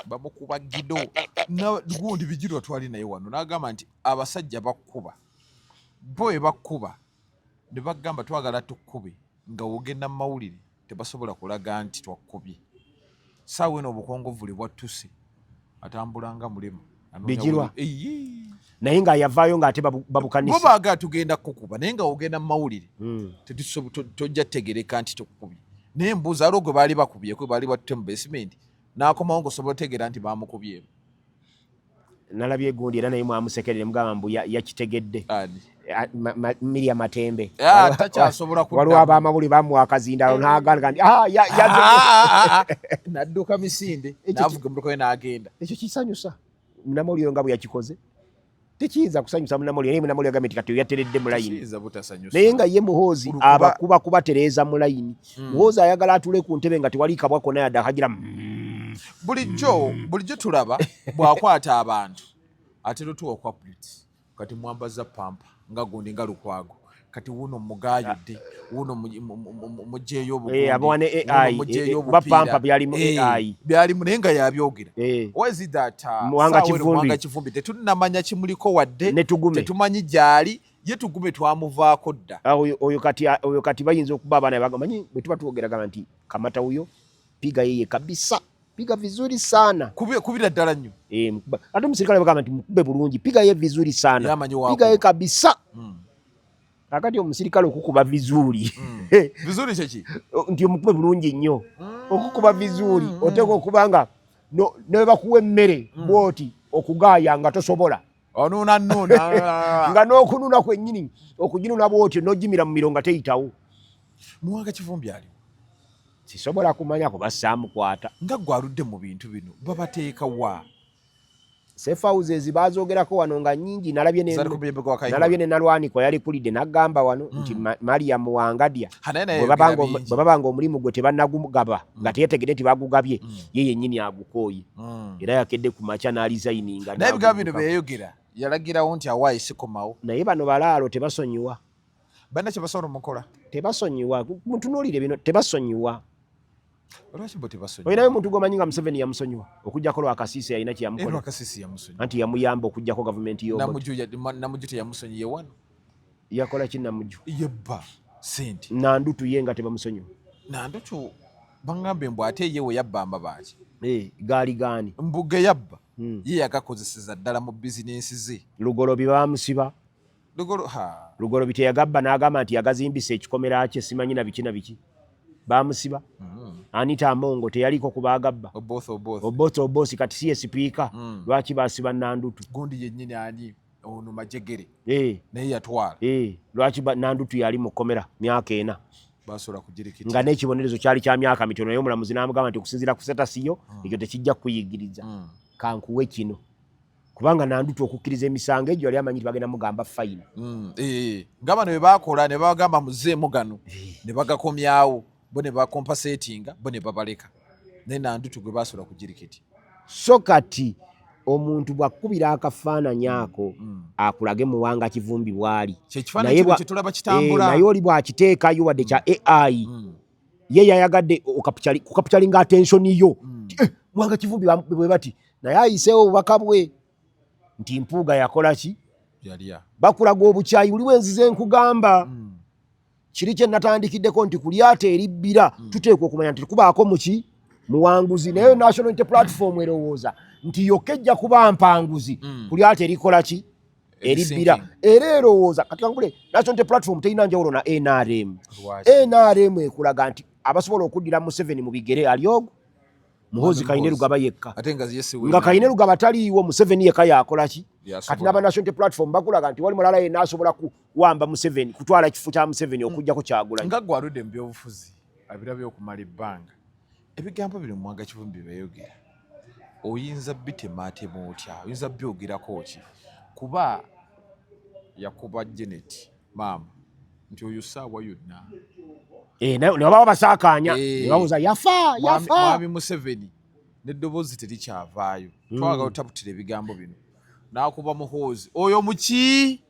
bamukuba gido gundi bijirwa twali naye wano n'agamba nti abasajja bakkuba bo bakkuba ne bagamba twagala tukkube nga wogenda mu mawulire tebasobola kulaga nti twakkubye saawa eno obukongovule bwattuse atambulanga mulema bijirwa naye nga yavaayo ng'ate babukanisa bo baaga tugenda kukuba naye nga wogenda mu mawulire tojja tegereka nti tukubye naye mbuuza aliwo gwe baali bakubyeko baali battute mu basement n'akomawo ng'osobola otegeera nti baamukubyemu nalabye gundi era naye mwamusekerere mugamba mbu yakitegedde Miriam Matembe waliwo abamawulire bamuwa akazindalo n'agamba nti n'adduka misinde n'avuga emmotoka ye n'agenda ekyo kisanyusa munamawulire nga bwe yakikoze tekiyinza kusanyusa munamawulire naye munamawulire agambye nti kati yateredde mu layini naye nga ye Muhoozi abakuba kubatereeza mu layini Muhoozi ayagala atule ku ntebe nga tewali kabwako naye adde akagira bulijjo tulaba bw'akwata abantu ate lutuwa okwapuliti kati mwambaza pampa nga gundi nga Lukwago kati wuno mugayudde wuno mujeeyo bapampa byalimu AI byalimu naye nga yabyogera was it that Muwanga Kivumbi tetunnamanya kimuliko wadde tetumanyi gyali ye tugume twamuvaako dda oyo kati bayinza okuba abaana bagamanyi bwe tuba tuwogeragana nti kamata huyo piga yeye kabisa piga vizuri sana kubira ddala nnyo ate omusirikale bagamba nti mukube bulungi piga ye vizuri sana piga ye kabisa akati omusirikale okukuba vizuri vizuri kyeki nti omukube bulungi nnyo okukuba vizuri oteeka okubanga ne bakuwa emmere bwoti okugaaya nga tosobola nga n'okununa kwennyini okuginuna bwotyo n'ogimira mu miro nga teyitawo Muwanga Kivumbi ali sisobola kumanya kuba saamukwata nga gwaludde mu bintu bino babateeka wa safe houses bazoogerako wano nga nnyingi nalabye ne Nalwanikwa yali kulidde n'agamba wano nti Mariam Wangadya bwe babanga omulimu gwe tebannagugaba nga teyetegedde nti bagugabye ye yennyini agukooye era yakedde ku makya n'alizayininga naye ebigambo bino beyayogera yalagirawo nti awaayi sikomawo naye bano balaalo tebasonyiwa banna kye basobola omukola tebasonyiwa mutunuulire bino tebasonyiwa lwaki bo tebasonyiwa olinayo omuntu gwomanyi nga Museveni yamusonyiwa okugjako Lwakasiisi yalina kyeyamukola anti yamuyamba okugjako gavumenti Namujju teyamusonyiye wano yakola ki Namujju yebba sente Nandutu ye nga tebamusonyiwa Nandutu baŋŋambe mbu ate ye we yabba amabaki gaali gaani mbuge yabba ye yagakozeseza ddala mu bizinensi ze Lugolobi bamusiba Lugolobi teyagabba n'agamba nti yagazimbisa ekikomera kye simanyi na biki na biki bamusiba Anita Amongo teyaliko kubagabba Oboth kati siye sipiika lwaki basiba Nandutu gundi yennyini ani ono Majegere naye yatwala lwaki Nandutu yali mukomera myaka 4 basobola kugirikita nga n'ekibonerezo kyali kya myaka mitono naye omulamuzi n'amugamba nti okusinziira ku setasiyo ekyo tekijja kuyigiriza kankuwe kino kubanga Nandutu okukkiriza emisango egyo yali amanyi bagenda mugamba fayini nga bano bwe bakola ne bagamba muzeemu gano ne bagakomyawo bo ne bakompasetinga bo ne babaleka naye Nandutu gwe basobola kugirikiti so kati omuntu bwakubira akafaananyi ako akulage muwanga kivumbi bwali naye oli bwakiteekayo wadde kya AI ye yayagadde okapitalinga attensioni yo muwanga kivumbi bwe bati naye ayiseewo obubaka bwe nti Mpuuga yakola ki bakulaga obukyayi buli wenzize nkugamba kiri kye natandikiddeko nti ku lyata eribbira tuteekwa okumanya nti kubaako muki muwanguzi naye National Unity Platform erowooza nti yokka ejja kuba mpanguzi ku lyata erikola ki eribbira era erowooza kati kangule National Unity Platform terina njawulo na NRM ekulaga nti abasobola okuddira Museveni mu bigere ali ogwo Muhoozi Kainerugaba yekka nga Kainerugaba taliiwo Museveni yekka yakola ki kati n'aba National Unity Platform bakulaga nti wali mulala yenna asobola kuwamba Museveni kutwala ekifo kya Museveni okujjako Kyagulanyi nga gwaludde mu byobufuzi abirabye okumala ebbanga ebigambo bino Muwanga Kivumbi beeyogera oyinza bitemaatema otya oyinza byogerako ki kuba yakuba Janet maama nti oyo saawa yonna ne baba basaakaanya ne babuuza yafa mwami Museveni n'eddoboozi terikyavaayo twagala otabutira ebigambo bino n'akuba Muhoozi oyo muki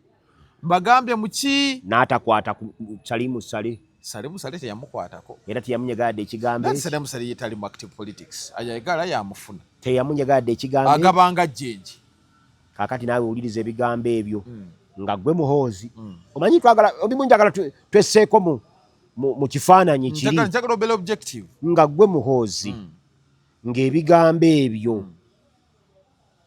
mbagambye muki n'atakwata Salimu Sale teyamukwatako era teyamunyegadde ekigambo Salimu Sale yetali mu active politics ayagala yamufuna teyamunyegadde ekigambo agabanga jjenje kakati naawe owuliriza ebigambo ebyo nga gwe Muhoozi omanyi twagala obimu njagala twesseeko mu kifaananyi kiri njagala obeera objective nga gwe Muhoozi ng'ebigambo ebyo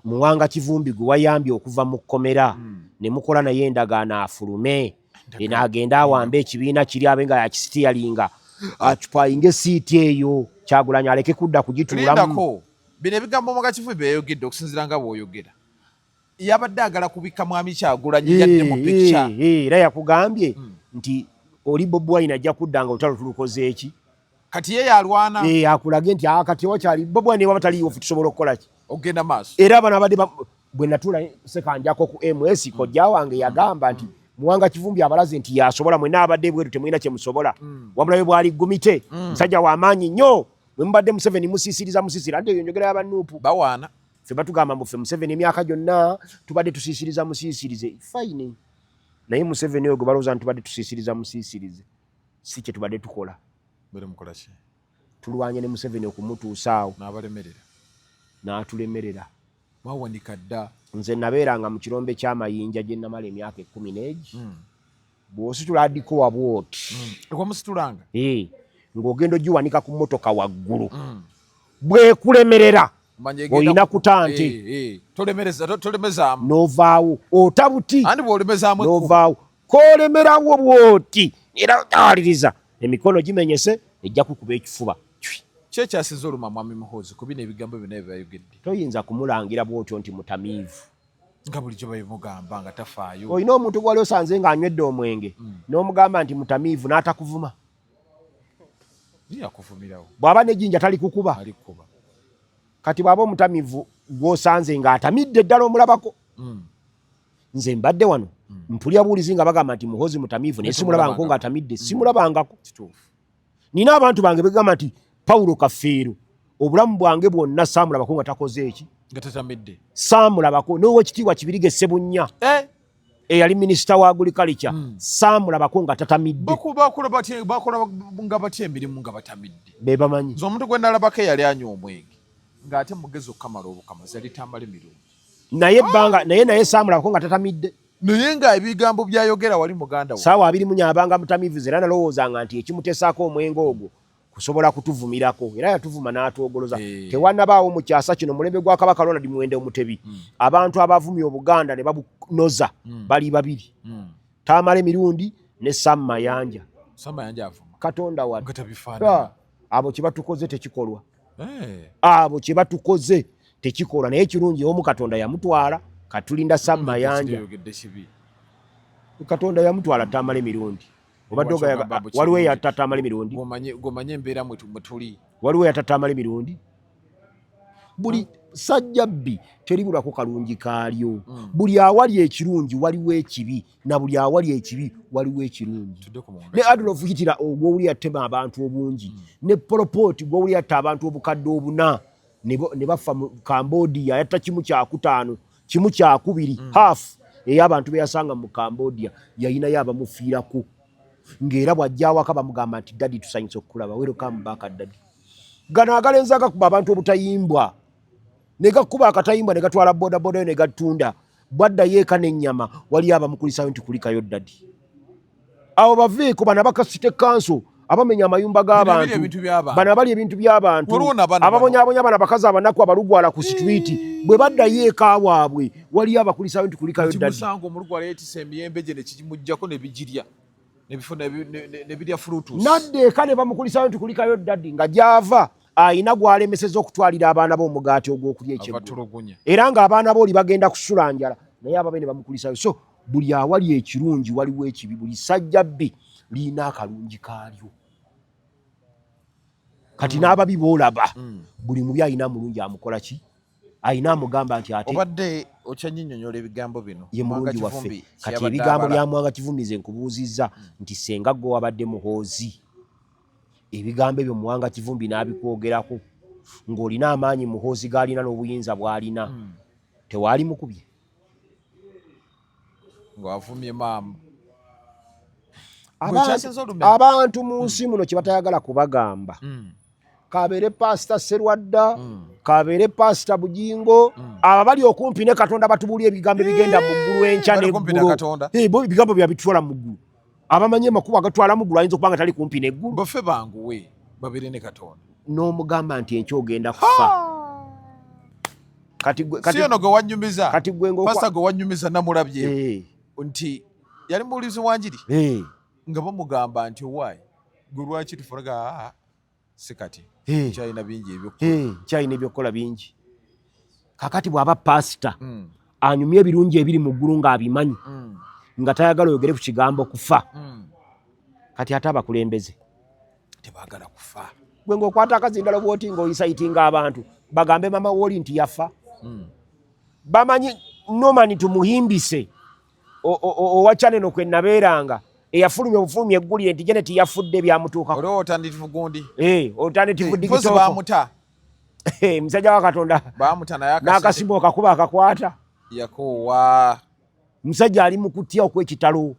Muwanga Kivumbi gwe wayambye okuva mu kkomera ne mukola naye endagaano afulume n'agenda awambe ekibiina kiri abe nga yakisitiyalinga acupayinga siiti eyo Kyagulanyi aleke kudda kugituulamu bino ebigambo Muwanga Kivumbi beyayogedde okusinziira nga bw'oyogera yabadde agala kubika mwami Kyagulanyi yadde mu picture era yakugambye nti oli Bobi Wine ajja kudda nga olutalo tulukoze eki kati ye yalwana akulage nti kati wakyali Bobi Wine waba taliiwo ffe tusobola okukola ki ogenda maaso era abana abadde bwe natuula sekanjako ku MS kojja wange yagamba nti Muwanga Kivumbi abalaze nti yasobola mwenna abadde bweru temulina kye musobola wabula we bwali gumite musajja w'amaanyi nnyo bwe mubadde Museveni musiisiriza nti eyo njogera y'abanuupu bawaana ffe batugamba mbu ffe Museveni emyaka gyonna tubadde tusiisiriza musiisirize fayini naye Museveni oyo gwe balowooza nti tubadde tusiisiriza musiisirize si kye tubadde tukola tulwanye ne Museveni okumutuusa awo n'atulemerera mwawanika dda nze nabeeranga mu kirombe ky'amayinja gye namala emyaka 10 bw'ositula addiko wabwoti okwamusitulanga ng'ogenda ogiwanika ku mmotoka waggulu bwekulemerera olina kutante tolemezaamu n'ovaawo otabuti andi bw'olemezaamu n'ovaawo k'olemerawo bwoti era aliriza emikono gimenyese ejja kukuba ekifuba ki ekyasinze oluma mwami Muhoozi ku bino ebigambo byonna byebayogedde toyinza kumulangira bwotyo nti mutamiivu nga bulijjo babimugamba nga tafaayo olina omuntu gwali osanze ng'anywedde omwenge n'omugamba nti mutamiivu n'atakuvuma yakuvumirawo bw'aba n'ejjinja talikukuba kati bw'aba omutamiivu gw'osanze ng'atamidde ddala omulabako nze mbadde wano mpulya buulizi nga bagamba nti Muhoozi mutamiivu naye simulabangako ng'atamidde simulabangako nina abantu bange begamba nti Paulo Kafeero obulamu bwange bwonna saamulabako nga takoze eki nga tatamidde saamulabako n'owekitiibwa Kibirige Ssebunnya eyali minisita wa agriculture saamulabako nga tatamidde bakola nga batya emirimu nga batamidde be bamanyi nze omuntu gwe nalabako eyali anywa omwenge ng'ate mugezi okukamala obukamazi yali tambala emirundi naye saamulabako nga tatamidde naye nga ebigambo byayogera wali muganda saawa 24 abanga mutamiivu era nalowoozanga nti ekimutesaako omwenge ogwo kusobola kutuvumirako era yatuvuma n'atwogoloza tewannabaawo mu kyasa kino mulembe gwa Kabaka Ronald Muwende Omutebi abantu abavumya Obuganda ne babunoza bali babiri Tamale Mirundi ne Sam Mayanja avuma Katonda wa abo kye batukoze tekikolwa abo kye batukoze tekikolwa naye kirungi omu Katonda yamutwala katulinda Sammayanja Katonda yamutwala tamala emirundi obadde waliwo eyatatamala emirundi gomanye embeera mwe tuli waliwo eyatatamala emirundi buli sajjabbi teribulako kalungi kaalyo buli awali ekirungi waliwo ekibi na buli awali ekibi waliwo ekirungi ne Adolf Hitler ogwowuli yatema abantu obungi ne Pol Pot gwowuli yatta abantu obukadde obuna ne bafa mu Cambodia yatta kimu kyakutaano kimu kyakubiri half ey'abantu be yasanga mu Cambodia yayinayo abamufiirako ng'era bw'ajja awaka bamugamba nti dadi tusanyuse okukulaba welcome back dadi gano agalenzi agakuba abantu obutayimbwa ne gakuba akatayimbwa ne gatwala bodaboda yo ne gatunda bwaddayo eka n'ennyama wali abamukulisayo nti kulikayo dadi abo baviiko bano abakasite kanso abamenya amayumba g'abantu bano abali ebintu by'abantu ababonyabonya bano abakazi abanaku abalugwala ku situiti bwe baddayo eka waabwe wali abakulisayo nti kulikayo dadi kimusanga omulugwala yeetisa emiyembe gye ne kikimuggyako ne bigirya ne birya fruitus nadde eka ne bamukulisayo nti kulikayo dadi nga gy'ava ayina gwalemeseza okutwalira abaana b'omugaati ogw'okulya ekyeggulo era ng'abaana booli bagenda kusula njala naye ababe ne bamukulisayo so buli awali ekirungi waliwo ekibi buli sajjabbi liina akalungi kaalyo kati n'ababi boolaba buli mubi ayina mulungi amukola ki ayina amugamba nti ate obadde okyanyinyonyola ebigambo bino ye mulungi waffe kati ebigambo bya Mwanga Kivumbi nze nkubuuzizza nti senga gwe wabadde muhoozi ebigambo ebyo Mwanga Kivumbi n'abikwogerako ng'olina amaanyi muhoozi g'alina n'obuyinza bw'alina tewaali mukubye ng'avumye maamu abantu mu nsi muno kye batayagala kubagamba kabeere Pasita Serwadda kabeere Pasita Bujingo abo bali okumpi ne Katonda batubuulya ebigambo ebigenda mu ggulu enkya n'eggulu ebigambo byabitwala mu ggulu abamanye makubo agatwala mu ggulu ayinza okuba nga tali kumpi n'eggulu baffe banguwe babeere ne Katonda n'omugamba nti enkya ogenda kufa siyono gwe wanyumiza Pasita gwe wanyumiza namulabye nti yali muwulizi wanjiri nga bamugamba nti owaayi gwe lwaki tufulaga si kati kyalina bingi kyalina ebyokukola bingi kakati bw'aba pasita anyumya ebirungi ebiri mu ggulu ng'abimanyi nga tayagala oyogere ku kigambo kufa kati ate abakulembeze tebaagala kufa gwe ng'okwata akazindalo bw'oti ng'oyisayitinga abantu bagambe mama wooli nti yafa bamanyi nomani tumuhimbise owa chaneno kwe nabeeranga eyafulumya obufulumya eggulire nti Janet yafudde byamutuukako olwo alternative gundi alternative digitoko bamuta musajja wa Katonda bamuta naye n'akasimu okakuba akakwata yakoowa musajja ali mu kutya okw'ekitalo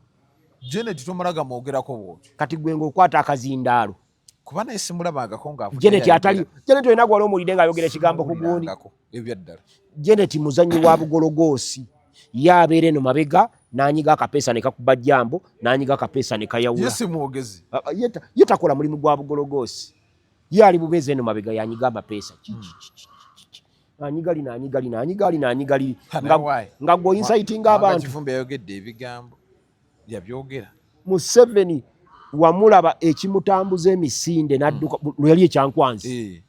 Janet tomulaga mwogerako bwoti kati gwe ng'okwata akazindaalo kuba naye simulabangako ng'avudde Janet atali Janet olina gwali omulidde ng'ayogera ekigambo ku gundi ebyaddala Janet muzannyi wa bugologoosi yabeera eno mabega n'anyiga akapeesa ne kakuba jjambo n'anyiga akapeesa ne kayawula yesi mwogezi ye takola mulimu gwa bugologoosi ye ali bubeezi eno mabega yanyiga amapeesa anyigali nga gwoyinsayitinga abantu Kivumbi ayogedde ebigambo yabyogera Museveni wamulaba ekimutambuza emisinde n'adduka yali ekyankwanzi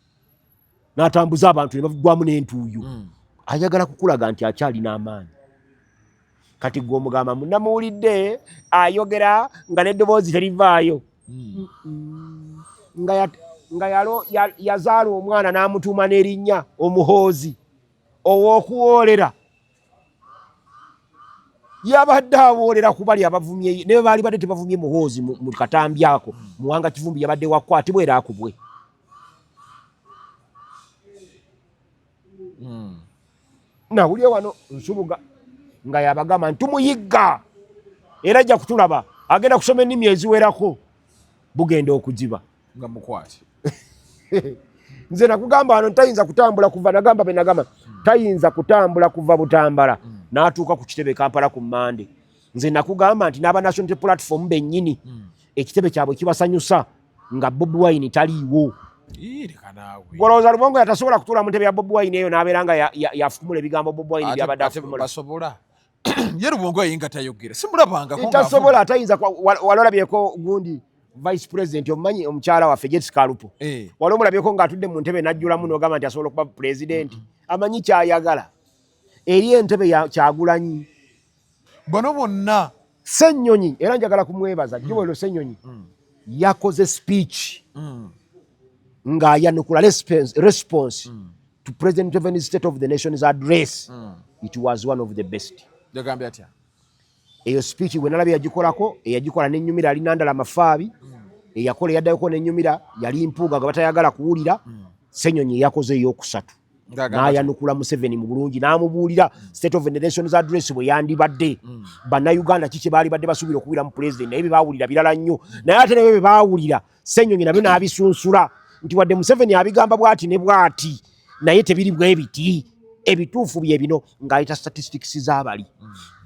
n'atambuza abantu ne bavugwamu n'entuuyo ayagala kukulaga nti akyalina amaanyi kati gwe omugamba munamuwulidde ayogera nga n'eddoboozi terivaayo nga yazaala omwana n'amutuuma n'erinnya omuhoozi ow'okuwoolera yabadde awoolera ku bali abavumye ne baali badde tebavumye muhoozi mu katambi ako Mwanga Kivumbi yabadde wakwatibwa era akubwe nawulye wano Nsubuga nga yabagamba ntumuyigga era ajja kutulaba agenda kusoma ennimi eziwerako bugenda okuziba nga mukwati nze nakugamba wano tayinza kutambula kuva nagamba benagamba tayinza kutambula kuva Butambala n'atuuka ku kitebe Kampala ku Mande nze nakugamba nti n'aba National Platform bennyini ekitebe kyabwe kibasanyusa nga Bobi Wine taliiwo golowooza Lubongo yatasobola kutuula mu ntebe ya Bobi Wine eyo n'abeera nga yafukumula ebigambo Bobi Wine byabadde afukumula basobola ye Lubongo yayinga tayogera simulabangako tasobola atayinza walolabyeko gundi Vice President omumanyi omukyala waffe Jessica Kalupo wali omulabyeko ng'atudde mu ntebe n'ajjulamu n'ogamba nti asobola okuba President amanyi kyayagala eri entebe ya Kyagulanyi. Bano bonna Ssenyonyi era njagala kumwebaza Joel Ssenyonyi yakoze speech ng'ayanukula response to President Museveni's State of the Nation's address. It was one of the best. yagambye atya? Eyo speech gwe nalabye yagikolako, eyagikola n'ennyumira ali Nandala Mafaabi, eyakola eyaddayoko n'ennyumira yali Mpuuga nga batayagala kuwulira. Ssenyonyi yakoze ey'okusatu n'ayanukula Museveni mu bulungi n'amubuulira State of the Nation's address bwe yandibadde. Bannayuganda kiki baali badde basuubira okuwulira mu president naye bye baawulira birala nnyo, naye ate nebyo bye baawulira Ssenyonyi nabyo n'abisunsula nti wadde Museveni abigamba bw'ati ne bw'ati naye tebiri bwe biti, ebituufu bye bino ng'ayita statistics z'abali.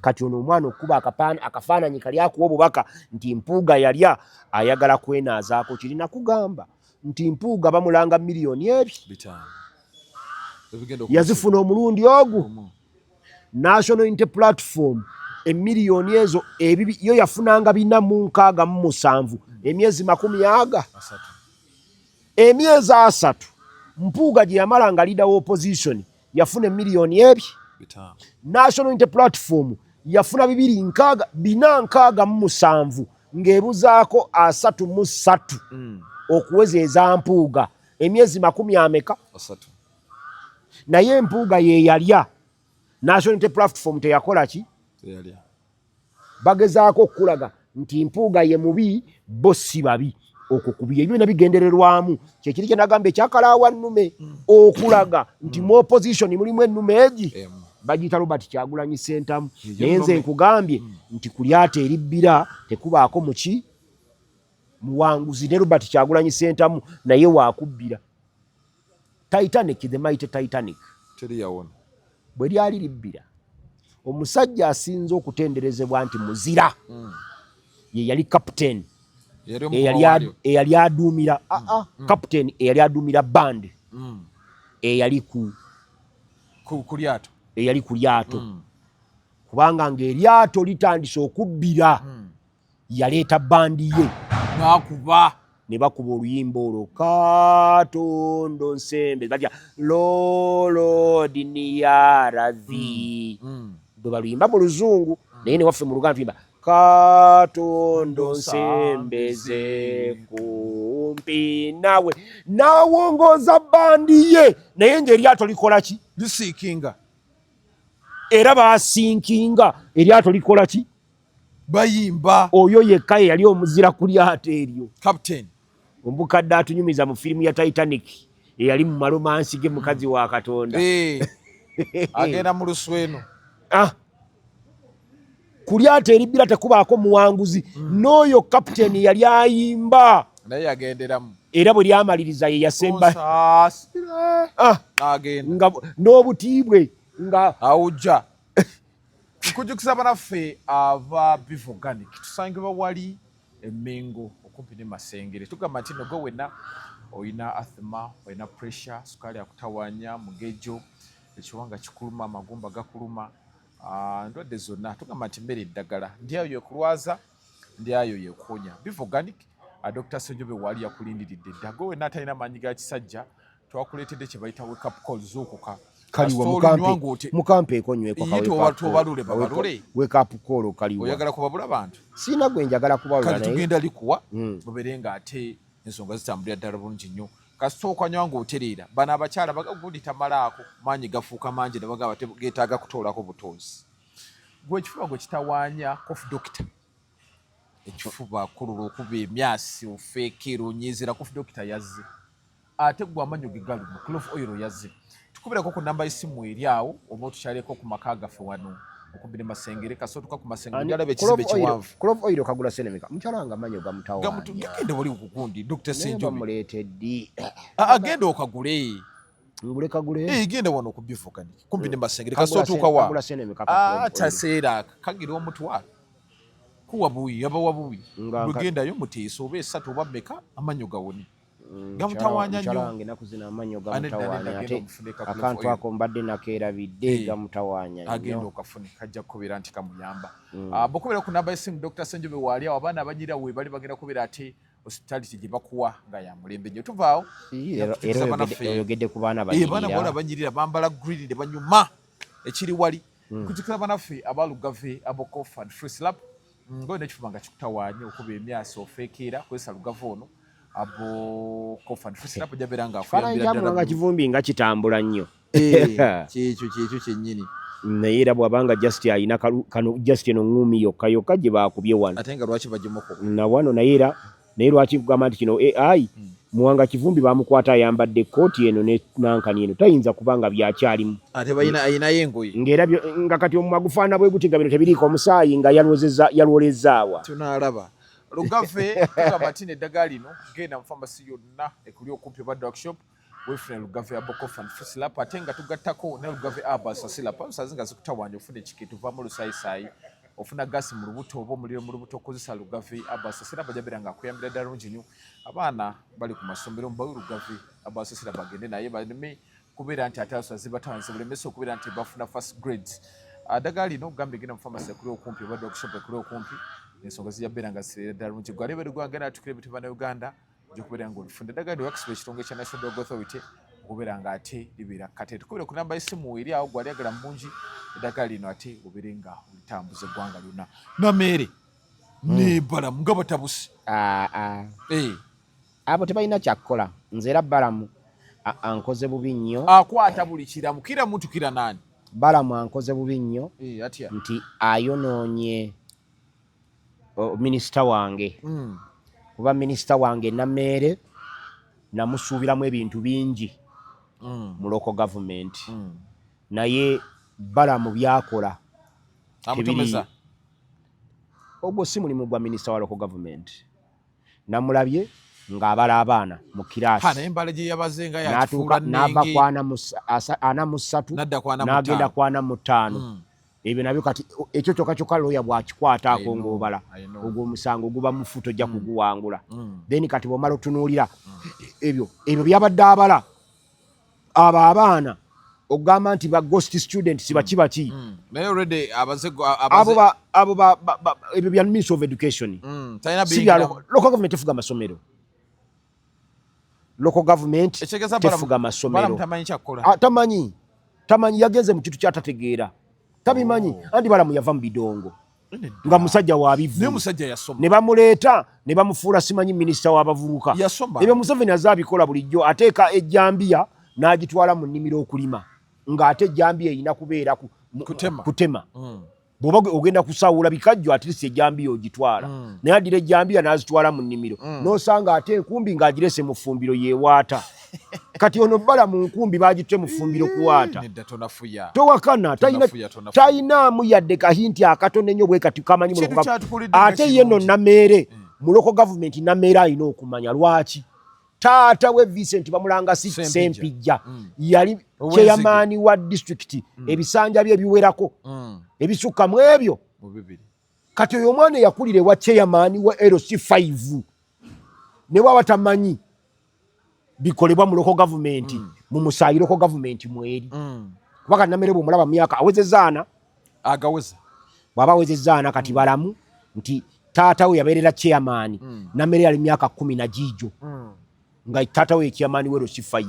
Kati ono omwana okuba akafaananyi kali akuwa obubaka nti Mpuuga yalya ayagala kwenaazaako kirina kugamba nti Mpuuga bamulanga miliyoni bitano yazifuna omulundi ogwo. National Unity Platform emiliyoni ezo yo yafunanga 467 emyezi 10 emyezi 3 Mpuuga gye yamalanga leader wa opposition yafuna emiliyoni National Unity Platform yafuna 467 ng'ebuzaako 33 okuweza eza Mpuuga emyezi 30 naye Mpuuga ye yalya. National Unity Platform teyakola ki? Bagezaako okulaga nti Mpuuga ye mubi bo si babi. Okwo kubi ebyo nabigendererwamu kyekiri kye nagamba ekyakalaawa nnume okulaga nti mu opposition mulimu ennume egi bagiyita Robert Kyagulanyi Ssentamu. Naye nze nkugambye nti ku lyata eribbira tekubaako muki muwanguzi ne Robert Kyagulanyi Ssentamu naye waakubbira. Titanic, the mighty Titanic bwe lyali libbira omusajja asinze okutenderezebwa nti muzira ye yali captain eyali aduumira captain eyali aduumira band eyali ku lyato kubanga ng'eryato litandise okubbira yaleeta bandi ye ne bakuba oluyimba olwo Katondo nsembe batya lolo diniyarazi bwe baluyimba mu Luzungu naye ne waffe mu Luganda tuyimba Katondo nsembeze kumpi nawe n'awongoza bandi ye naye ng'eryato likola ki? Lisiikinga. Era baasinkinga eryato likola ki? Bayimba. Oyo yekka yali omuzira ku lyato eryo. Captain. Ombukadde atunyumiza mu firimu ya Titanic eyali mu malomansi ge mukazi wa Katonda. Agenda mu lusweno. Ku lyato eribbira tekubaako muwanguzi n'oyo captain yali ayimba naye yagenderamu era bwe lyamaliriza ye yasemba agenda n'obutiibwe nga awujja. Nkujjukisa banaffe ava Beef Organic tusangibwa wali Emmengo okumpi ne Masengere. Tugamba nti nogwe wenna oyina asthma, oyina pressure, sukali akutawaanya, mugejo, ekiwanga kikuluma, amagumba gakuluma, ndwadde zonna tugamba nti mmere eddagala ndi ayo yekulwaza ndi ayo yekuwonya. Beef Organic Dr. Ssenjobe wali yakulindiridde dda. Gwe wenna atalina maanyi ga kisajja twakuleetedde kye bayita wake up call z'okuka kaliwo mukampe ekonyweko tubalule babalule wake up call kaliwo. Oyagala kubabula bantu? Sina gwe njagala kubalula naye tugenda likuwa mubere nga ate ensonga zitambulira ddala bulungi nnyo. Kasooka nywa ng'otereera bano abakyala bagagundi tamalaako maanyi gafuuka mangi ne bagamba geetaaga kutoolako butoozi. Gwe ekifuba gwe kitawaanya Cough Doctor. Ekifuba kulula okuba emyasi ofeekera onyiizira Cough Doctor yazze. Ate gwe amanyo ge galuma Clove Oil yazze. Tukubirako ku namba y'essimu eri awo oba otukyaleko ku maka gaffe wano okumpi ne Masengere kasootuka ku Masengere gyalaba ekizimbe kiwanvu. Clove Oil kagula senemeka mukyala nga amanyo gamutawaanya. Gende wali kugundi Dr. Ssenjobe muleetedde agenda okagule. Ngule kagule genda wano ku Beef Organic kumpi ne Masengere kasootuka wa taseera kagira omutwalo kuwa buwi yabawa buwi lugendayo muteesa oba esatu oba mmeka amanyo gawoni gamutawaanya nnyo nakuzina amanyo gamutawaanya ate akantu ako mbadde nakeerabidde gamutawaanya nnyo agenda okafune kajja kubeera nti kamuyamba. Bw'okubeera ku namba y'essimu Dr. Ssenjobe waali awo abaana abanyira we bali bagenda kubeera ate hospitality gye bakuwa nga ya mulembe nnyo. Tuvaawo oyogedde ku baana banyirira banyirira bambala green ne banyuma ekiri wali kujikira banaffe abalugave abokofa and free slap ngoye nekifubanga kikutawaanye okuba emyaso ofeekera kwesa lugave ono abo kofa and free slap jaberanga afuyambira ddala nga kivumbi nga kitambula nnyo kyekyo kyennyini naye era bw'abanga just ayina kano just eno ŋŋumi yokka gye baakubye wano ate nga lwaki bajemoko na wano naye lwaki kugamba nti kino AI Muwanga Kivumbi bamukwata ayambadde kooti eno ne nankani eno tayinza kubanga byakyalimu ate ayinayo engoye ng'era nga kati omumwa gufaana bwe guti nga bino tebiriiko omusaayi nga yalwolezaawa tunaalaba lugave tugamba ti neddagala lino genda mu famasi yonna ekuli okumpi ba drugshop wefuna lugave abokofa and fusilap ate nga tugattako ne lugave abasasilap omusazi nga zikutawaanya ofuna ekiki tuvaamu olusayisayi ofuna gasi mu lubuto oba omuliro mu lubuto okozesa lugave abasasira bajabera nga akuyambira ddala lungi nnyo abaana bali ku masomero mbawe lugave abasasira bagende naye baleme kubeera nti ate abasazi batawanise bulemesa okubeera nti bafuna first grades ddagala lino gambe genda mu famasi ekuli okumpi oba drugshop ekuli okumpi ensonga zijjabeera nga zisirira ddala lungi gwe alebe ligwagenda atukira ebintu bannayuganda okubeera nga olifunda eddagala lyowakisobola ekitongole kya National Drug Authority okubeera nga ate libeera kate tukubire ku namba y'essimu eri awo gwali agala mungi eddagala lino ate obeere nga olitambuza eggwanga lyonna nameere ne balamu nga batabusi abo tebalina kyakukola nze era balamu ankoze bubi nnyo akwata buli kiramu kiramu tukira nani balamu ankoze bubi nnyo atya nti ayonoonye minisita wange kuba minisita wange Nameere namusuubiramu ebintu bingi mu local government naye balamu byakola amutomeza ogwo si mulimu gwa minisita wa local government namulabye ng'abala abaana mu kiraasi embala gye yabazenga n'ava ku 43 n'agenda ku 45 ebyo nabyo kati ekyo kyokka looya bwakikwataako ng'obala ogwo omusango guba mu futo ojja kuguwangula then kati bw'omala otunuulira ebyo byabadde abala abo abaana okugamba nti ba ghost students bakibaki abo ebyo bya Ministry of Education local government efuga amasomero local government tefuga amasomero tamanyi yagenze mu kintu kyatategeera tabimanyi andi balamu yava mu bidongo nga musajja wabivu ne bamuleeta ne bamufuula simanyi minisita w'abavubuka ebyo Museveni azaabikola bulijjo ateeka ejjambiya n'agitwala mu nnimiro okulima ng'ate ejjambiya erina kubeera kutema bw'oba ogenda kusaawula bikajjo at least ejjambiya ogitwala naye addira ejjambiya n'azitwala mu nnimiro n'osanga ate enkumbi ng'agirese mu ffumbiro yeewaata kati ono bala mu nkumbi bagitute mu ffumbiro kuwaata towakana talinaamu yadde kahinti akatono ennyo bwe kati kamanyi ate ye no Nameere mu local government Nameere alina okumanya lwaki taata we Vincent bamulanga Sempijja yali chairman wa district ebisanja bye biwerako ebisukka mu ebyo kati oyo omwana yakulire wa chairman wa LC5 ne bwaba tamanyi bikolebwa mu local government mu musaayi local government mweri kubaka Nameere bw'omulaba myaka awezezaana agaweza bw'aba awezezaana kati balamu nti taata we yabeerera chairman Nameere yali myaka 10 na jijo nga taata we chairman we LC5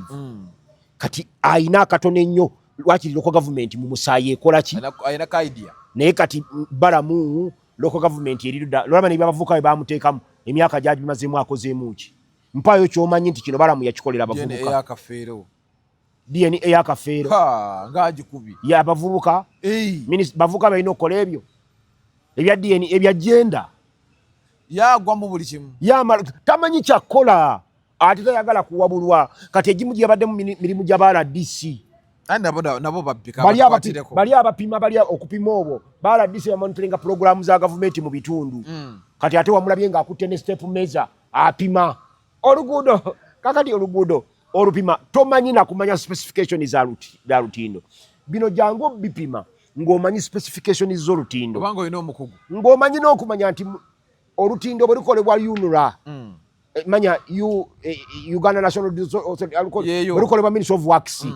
kati ayina akatono ennyo lwakiri local government mu musaayi ekola ki ayina ka idea naye kati balamu local government eriruda lwaba ne bavuka be bamuteekamu emyaka gyali bimazeemu akozeemu ki mpayo kyomanyi nti kino balamu yakikolera abavubuka DNA eyakafeero ng'agikubi y'abavubuka bavubuka balina okukola ebyo ebya DNA ebya genda yagwa mu buli kimu tamanyi kyakukola ate tayagala kuwabulwa kati egimu gye yabadde mu mirimu gya RDC nabo bali abapima bali okupima obwo RDC bamonitoringa programu za gavumenti mu bitundu kati ate wamulabye ng'akutte ne step measure apima oluguudo kakati oluguudo olupima tomanyi na kumanya specification za lutindo bino jangu bipima ng'omanyi specification z'olutindo kubanga olina omukugu ng'omanyi n'okumanya nti olutindo bwe lukolebwa UNRA manya Uganda National bwe lukolebwa Ministry of Works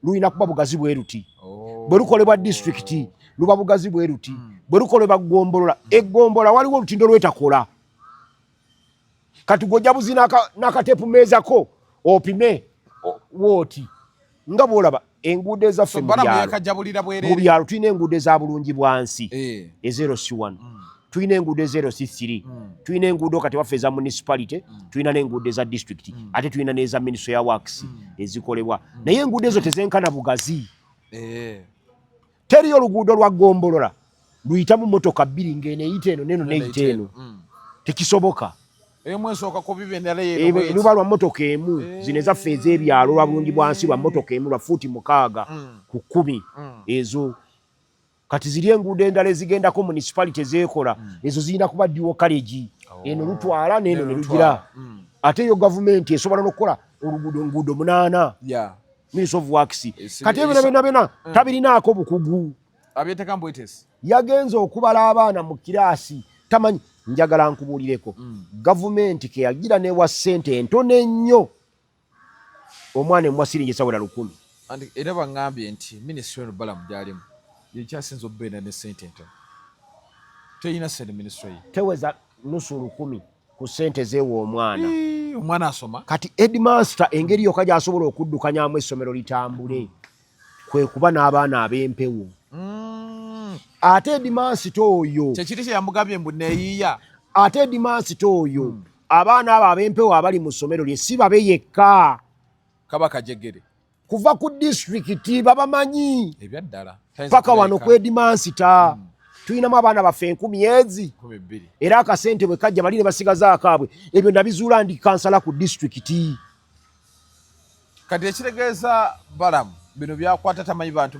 luyina kuba bugazi bwe ruti bwe lukolebwa district luba bugazi bwe ruti bwe lukolebwa Ggombolola Eggombolola waliwo olutindo lwetakola kati gojja buzi n'akateepu meeza ko opime wooti nga bw'olaba enguudo ezaffe mu byalo tulina enguudo eza bulungi bwansi ezero C1 tulina enguudo ezero C3 tulina enguudo kati waffe eza municipality tulina n'enguudo eza district ate tulina n'eza ministry ya works ezikolebwa naye enguudo ezo tezenkana bugazi teriyo oluguudo lwa Gombolola luyitamu motoka bbiri ng'eno eyita eno neno neyita eno tekisoboka luba lwa motoka emu zino ezaffe ez'ebyalo lwa bulungi bwansi lwa motoka emu lwa fuuti 6 ku 10 ezo kati ziri enguudo endala ezigendako municipality zeekola ezo zirina kuba dual carriage eno lutwala n'eno ne lugira ate yo gavumenti esobola n'okukola nguudo 8 Ministry of Works kati ebyo byonna tabirinaako bukugu yagenze okubala abaana mu kiraasi tamanyi njagala nkubuulireko gavumenti ke yagira newa ssente entono ennyo omwana emwasiri gyesawera 100 era baŋŋambye nti minisitule eno Balamu gyalimu yekyasinza obubeera ne ssente entono teyina ssente minisitule teweza nusu 10 ku ssente zeewa omwana asoma kati headmaster engeri yokka gy'asobola okuddukanyamu essomero litambule kwe kuba n'abaana ab'empewo ate headmaster oyo kyekiri kye yamugambye mbu neeyiiya ate headmaster oyo abaana abo ab'empewo abali mu ssomero lye si babe yekka kaba kajegere kuva ku disitulikiti babamanyi ebyaddala paka wano ku headmaster tulinamu abaana baffe 10 era akasente bwe kajja bali ne basigaza akaabwe ebyo nabizuula ndi kansala ku disitulikiti kati ekitegeeza Balamu bino byakwata tamanyi bantu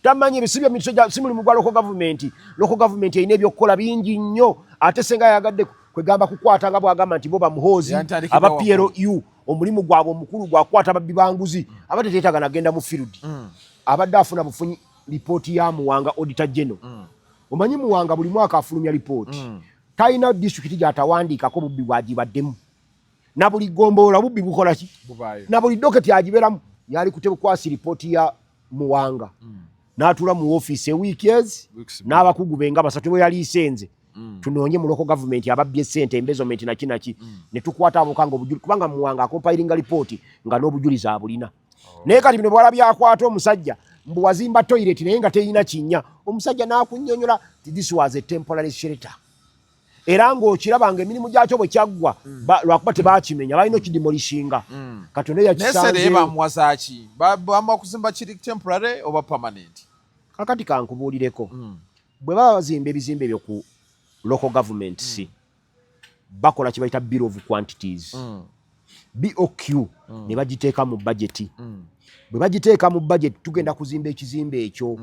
tamanyi ebisibya si mulimu gwa local government erina ebyokukola bingi nnyo ate senga yagadde kwegamba kukwata nga bwagamba nti bo bamuhoozi aba PLU omulimu gwabwe omukulu gwakwata ababbi banguzi abateteetaga nagenda mu field abadde afuna bufunyi lipooti ya Muwanga auditor general omanyi Muwanga buli mwaka afulumya lipooti talina disitulikiti gy'atawandiikako bubbi bwagibaddemu na buli Gombolola bubbi bukola ki na buli doketi agibeeramu yali kutebukwasi lipooti ya Muwanga n'atuula mu ofiisi ewiiki ezi n'abakugu be nga 3 bwe yali isenze tunoonye mu local government ababbye ssente embezzlement naki ne tukwata abokanga obujulizi kubanga Muwanga akompilinga lipooti nga n'obujulizi abulina naye kati bino bwala byakwata omusajja mbu wazimba toilet naye nga teyina kinnya omusajja n'akunnyonnyola this was a temporary shelter era ng'okirabanga emirimu gyakyo bwe kyaggwa lwakuba tebaakimenya balina okidemolishinga Katonda yakisanze bamuwaza ki bamba kuzimba kiri temporary oba permanent kakati kankubuulireko bwe baba bazimba ebizimbe ebyo ku local governments bakola kye bayita bill of quantities BOQ ne bagiteeka mu budget bwe bagiteeka mu budget tugenda kuzimba ekizimbe ekyo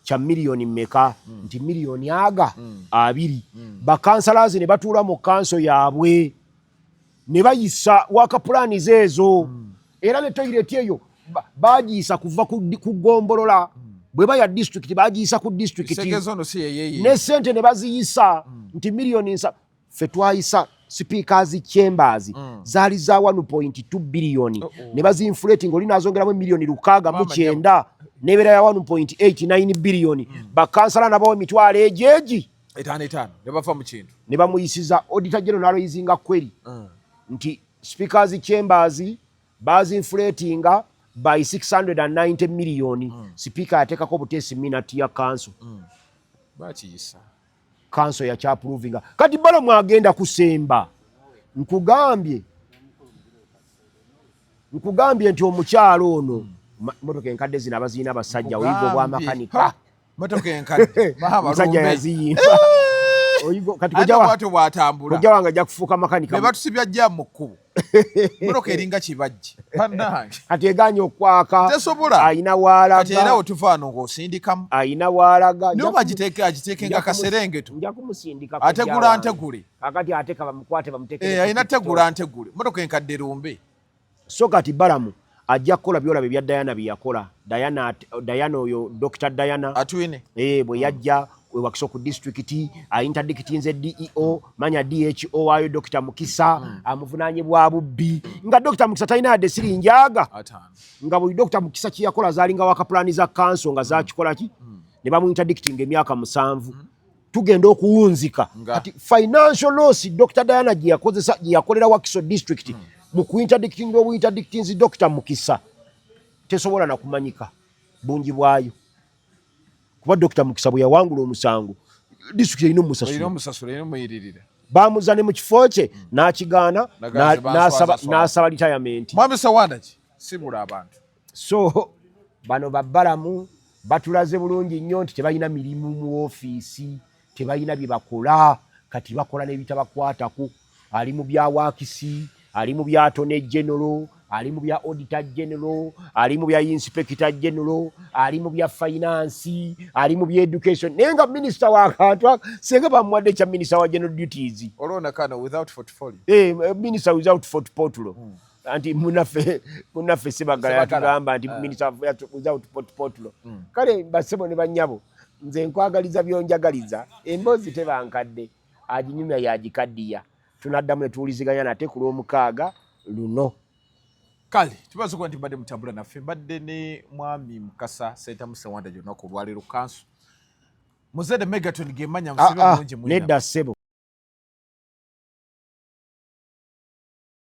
kya miliyoni mmeka nti miliyoni 2 bakansalazi ne batuula mu kanso yaabwe ne bayisa waka plani ezo era ne toilet eyo bagiyisa kuva ku Gombolola bwe baya district bagiyisa ku district ne sente ne baziyisa nti miliyoni 3 fe twayisa speakers chambers zaali za 1.2 billion ne bazinflate ngoli nazongeramu miliyoni 609 nebera ya 1.89 billion bakansala nabo emitwalo ejeji 5 ne bafa mu kintu ne bamuyisiza auditor general izinga kweri nti speakers chambers bazinflatinga by 690 million speaker atekako butesi minati ya council bakiyisa council ya chaprovinga kati Balamu agenda kusemba nkugambye nti omukyalo ono motoka enkadde zina bazina basajja oyigo bwa makanika motoka enkadde basajja yaziyimba oyigo kati kojja wanga ajja kufuuka makanika ne batusibya jja mu kkubo motoka eringa kibajje bannange kati eganya okwaka tesobola ayina waalaga kati era otufaano ng'osindikamu ayina waalaga nyoba agiteekenga kaserengeto nja kumusindika ategula ntegule kakati ateka bamukwate bamuteeke ayina tegula ntegule motoka enkadde lumbe so kati Balamu ajja kukola byolabye bya Diana bye yakola Diana oyo Dr. Diana atwine bwe yajja wakisa ku district interdictinze DEO manya DHO wayo Dr. Mukisa amuvunanyibwa bubbi nga Dr. Mukisa talina ade sirinjaga nga buli Dr. Mukisa kiyakola zalinga waka plani za council nga zakikola ki ne bamu interdicting emyaka 7 tugenda okuwunzika kati financial loss Dr. Diana yakolera Wakiso district mu kuinterdicting interdictinze Dr. Mukisa tesobola na kumanyika bungi bwayo kuba Dr. Mukisa bwe yawangula omusango disitulikiti erina omusasula bamuza ne mu kifo kye n'akigaana n'asaba retirement. Mwami Sawanda ki sibula abantu so bano babbalamu batulaze bulungi nnyo nti tebalina mirimu mu ofiisi, tebalina bye bakola, kati bakola n'ebitabakwatako. Ali mu bya waakisi, ali mu bya attorney general, ali mu bya auditor general, ali mu bya inspector general, ali mu bya finance, ali mu bya education. Naye nga minister w'akantu senga bamuwadde kya minister wa general duties. Olwona kana without portfolio. Minister without portfolio. Anti munaffe Sebagala yatugamba nti minister without portfolio. Kale basebo ne banyabo nze nkwagaliza byonjagaliza emboozi tebankadde aginyumya yagikaddiya. Tunaddamu ne tuwuliziganya nate ku Lwomukaaga luno. Kale tubaze kuba nti mbadde mutambula naffe mbadde ne mwami Mukasa Sentamu Sawanda gyonna ku lwaleero kanso muzede Megaton gemanya musibe bulungi mwina. Nedda ssebo